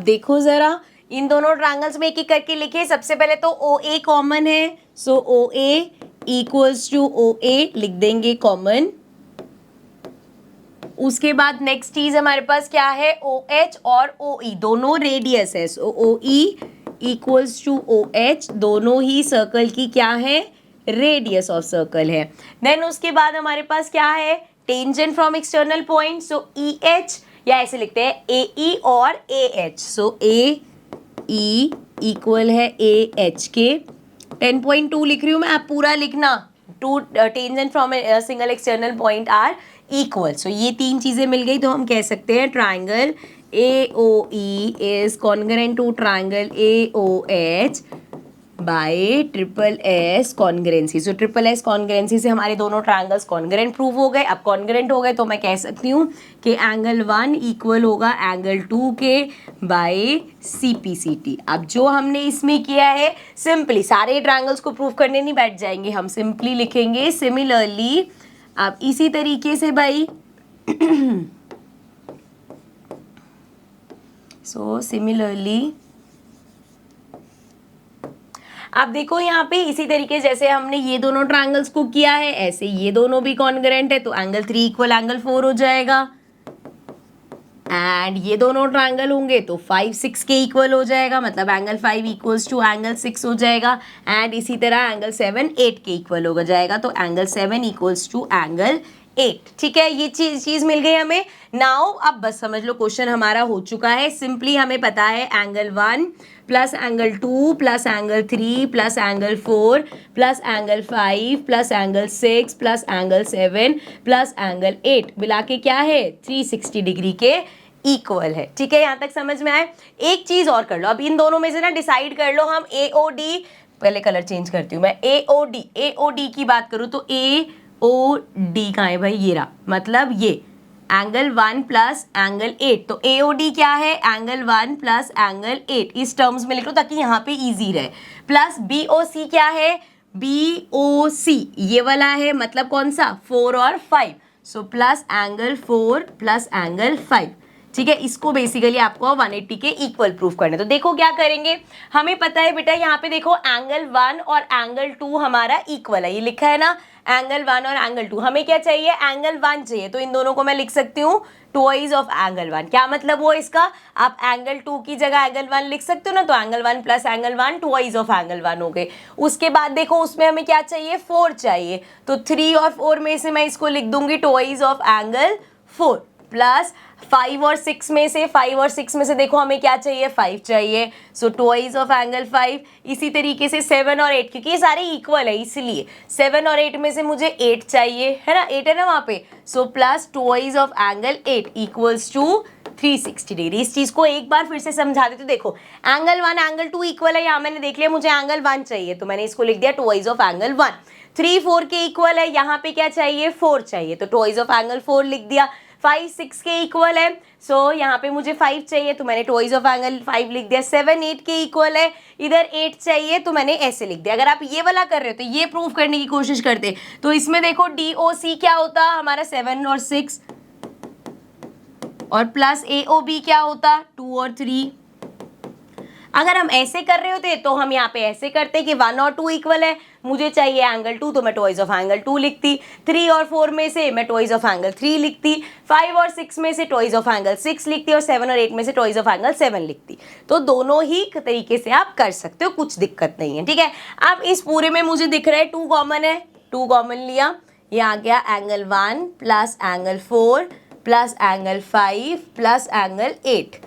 [SPEAKER 1] देखो ज़रा इन दोनों ट्रायंगल्स में एक एक करके लिखे। सबसे पहले तो ओ ए कॉमन है, so O A equals to ओ ए लिख देंगे कॉमन। उसके बाद नेक्स्ट चीज हमारे पास क्या है, ओ एच और ओ ई दोनों रेडियस है, so O E equals to O H, दोनों ही सर्कल की क्या है, रेडियस ऑफ सर्कल है। देन उसके बाद हमारे पास क्या है, tangent from external point, so E H, या ऐसे लिखते हैं ए ई और A H, so A E equal है ए एच के। 10.2 लिख रही हूँ मैं, आप पूरा लिखना, two tangent from single external point are equal. So ये 3 चीजें मिल गई, तो हम कह सकते हैं triangle A O E is congruent to triangle A O H by triple S congruency. So triple S congruency से हमारे दोनों ट्रायंगल्स कॉन्ग्रेंट प्रूव हो गए। अब कॉन्ग्रेंट हो गए तो मैं कह सकती हूँ कि एंगल 1 इक्वल होगा एंगल 2 के बाय CPCT। अब जो हमने इसमें किया है, सिंपली सारे ट्रायंगल्स को प्रूव करने नहीं बैठ जाएंगे, हम सिंपली लिखेंगे सिमिलरली। अब इसी तरीके से भाई सो सिमिलरली आप देखो यहाँ पे इसी तरीके जैसे हमने ये दोनों ट्रायंगल्स को किया है, ऐसे ये दोनों भी कॉन्ग्रेंट है, तो एंगल 3 इक्वल एंगल 4 हो जाएगा। एंड ये दोनों ट्रायंगल होंगे तो 5 6 के इक्वल हो जाएगा, मतलब एंगल 5 इक्वल्स टू एंगल 6 हो जाएगा। एंड इसी तरह एंगल 7 8 के इक्वल हो जाएगा, तो एंगल 7 इक्वल्स टू एंगल 8। ठीक है, ये चीज मिल गई हमें। नाउ अब बस समझ लो क्वेश्चन हमारा हो चुका है। सिंपली हमें पता है angle 1 plus angle 2 plus angle 3 plus angle 4 plus angle 5 plus angle 6 plus angle 7 plus angle 8 मिला के क्या है 360 डिग्री के इक्वल है। ठीक है, यहाँ तक समझ में आए। एक चीज और कर लो, अब इन दोनों में से ना डिसाइड कर लो हम AOD, पहले कलर चेंज करती हूँ मैं, AOD की बात करूँ तो AOD कहाँ है भाई, ये रहा, मतलब ये एंगल 1 प्लस एंगल 8, तो AOD क्या है एंगल 1 प्लस एंगल 8, इस टर्म्स में लिख लो ताकि यहाँ पे इजी रहे। प्लस BOC क्या है, BOC ये वाला है, मतलब कौन सा 4 और 5, so plus angle 4 plus angle 5। ठीक है, इसको बेसिकली आपको 180 के इक्वल प्रूफ करना है। तो देखो क्या करेंगे, हमें पता है बेटा यहाँ पे देखो एंगल 1 और एंगल 2 हमारा इक्वल है, ये लिखा है ना एंगल 1 और एंगल 2। हमें क्या चाहिए एंगल 1 चाहिए, तो इन दोनों को मैं लिख सकती हूँ ट्वाइस ऑफ एंगल 1। क्या मतलब वो इसका, आप एंगल 2 की जगह एंगल 1 लिख सकते हो ना, तो angle 1 plus angle 1 twice of angle 1 हो गए। उसके बाद देखो उसमें हमें क्या चाहिए 4 चाहिए, तो 3 और 4 में से मैं इसको लिख दूंगी ट्वाइस ऑफ एंगल 4, प्लस 5 और 6 में से देखो हमें क्या चाहिए 5 चाहिए, सो ट्वाइस ऑफ एंगल 5। इसी तरीके से 7 और 8, क्योंकि ये सारे इक्वल है इसलिए 7 और 8 में से मुझे 8 चाहिए, है ना, 8 है ना वहाँ पे, so plus twice of angle 8 equals to 360 degree. इस चीज को एक बार फिर से समझा देते, देखो एंगल 1 एंगल 2 इक्वल है, यहाँ मैंने देख लिया मुझे एंगल 1 चाहिए, तो मैंने इसको लिख दिया ट्वाइस ऑफ एंगल 1। 3 4 के इक्वल है, यहाँ पे क्या चाहिए 4 चाहिए, तो ट्वाइस ऑफ एंगल 4 लिख दिया। 5 6 के इक्वल है, सो यहाँ पे मुझे 5 चाहिए, तो मैंने ट्वाइस ऑफ एंगल 5 लिख दिया। 7 8 के इक्वल है, इधर 8 चाहिए, तो मैंने ऐसे लिख दिया। अगर आप ये वाला कर रहे हो तो ये प्रूव करने की कोशिश करते, तो इसमें देखो DOC क्या होता हमारा 7 और 6, और प्लस AOB क्या होता 2 और 3। अगर हम ऐसे कर रहे होते तो हम यहाँ पे ऐसे करते कि 1 और 2 इक्वल है, मुझे चाहिए एंगल 2, तो मैं ट्वाइस ऑफ एंगल 2 लिखती। 3 और 4 में से मैं ट्वाइस ऑफ एंगल 3 लिखती। 5 और 6 में से ट्वाइस ऑफ एंगल 6 लिखती, और 7 और 8 में से ट्वाइस ऑफ एंगल 7 लिखती। तो दोनों ही तरीके से आप कर सकते हो, कुछ दिक्कत नहीं है। ठीक है, अब इस पूरे में मुझे दिख रहा है 2 कॉमन है, 2 कॉमन लिया, ये आ गया angle 1 plus angle 4 plus angle 5 plus angle 8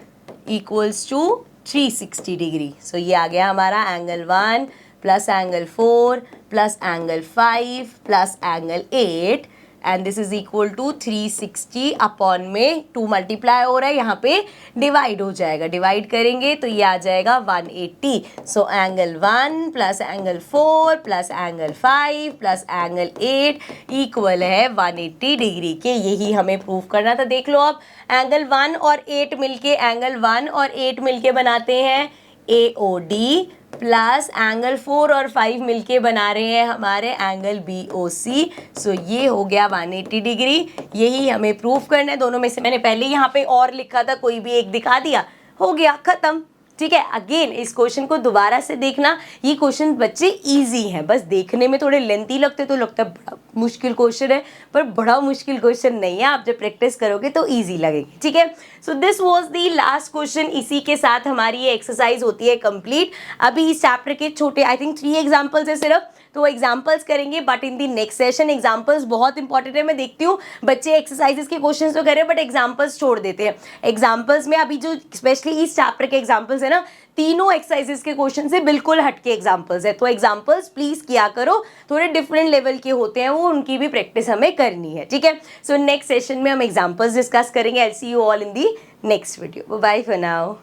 [SPEAKER 1] equals to 360 degree. So ये आ गया हमारा angle 1 plus angle 4 plus angle 5 plus angle 8, and this is equal to 360 upon में 2 मल्टीप्लाई हो रहा है, यहाँ पे डिवाइड हो जाएगा, डिवाइड करेंगे तो ये आ जाएगा 180। So angle 1 plus angle 4 plus angle 5 plus angle 8 equal है 180 डिग्री के। यही हमें प्रूव करना था। देख लो अब एंगल 1 और 8 मिलके, एंगल 1 और 8 मिलके बनाते हैं AOD, प्लस एंगल 4 और 5 मिलके बना रहे हैं हमारे एंगल BOC। सो ये हो गया 180 डिग्री। यही हमें प्रूफ करना है। दोनों में से मैंने पहले यहाँ पे और लिखा था, कोई भी एक दिखा दिया, हो गया खत्म। ठीक है, अगेन इस क्वेश्चन को दोबारा से देखना, ये क्वेश्चन बच्चे इजी हैं, बस देखने में थोड़े लेंथी लगते तो लगता है बड़ा मुश्किल क्वेश्चन है, पर बड़ा मुश्किल क्वेश्चन नहीं है, आप जब प्रैक्टिस करोगे तो इजी लगेगी। ठीक है, so this was the last question. इसी के साथ हमारी ये एक्सरसाइज होती है कंप्लीट। अभी इस चैप्टर के छोटे आई थिंक 3 एग्जाम्पल्स है सिर्फ, तो एग्जाम्पल्स करेंगे, but in the next session. Examples बहुत इंपॉर्टेंट है, मैं देखती हूँ बच्चे एक्सरसाइजेस के क्वेश्चंस तो करें बट एग्जाम्पल्स छोड़ देते हैं। एग्जाम्पल्स में अभी जो स्पेशली इस चैप्टर के एग्जाम्पल्स है ना, तीनों एक्सरसाइजेस के क्वेश्चन से बिल्कुल हटके एग्जाम्पल्स है, तो एग्जाम्पल्स प्लीज किया करो, थोड़े डिफरेंट लेवल के होते हैं वो, उनकी भी प्रैक्टिस हमें करनी है। ठीक है, सो नेक्स्ट सेशन में हम एग्जाम्पल्स डिस्कस करेंगे। I see you all in the next video. Bye for now.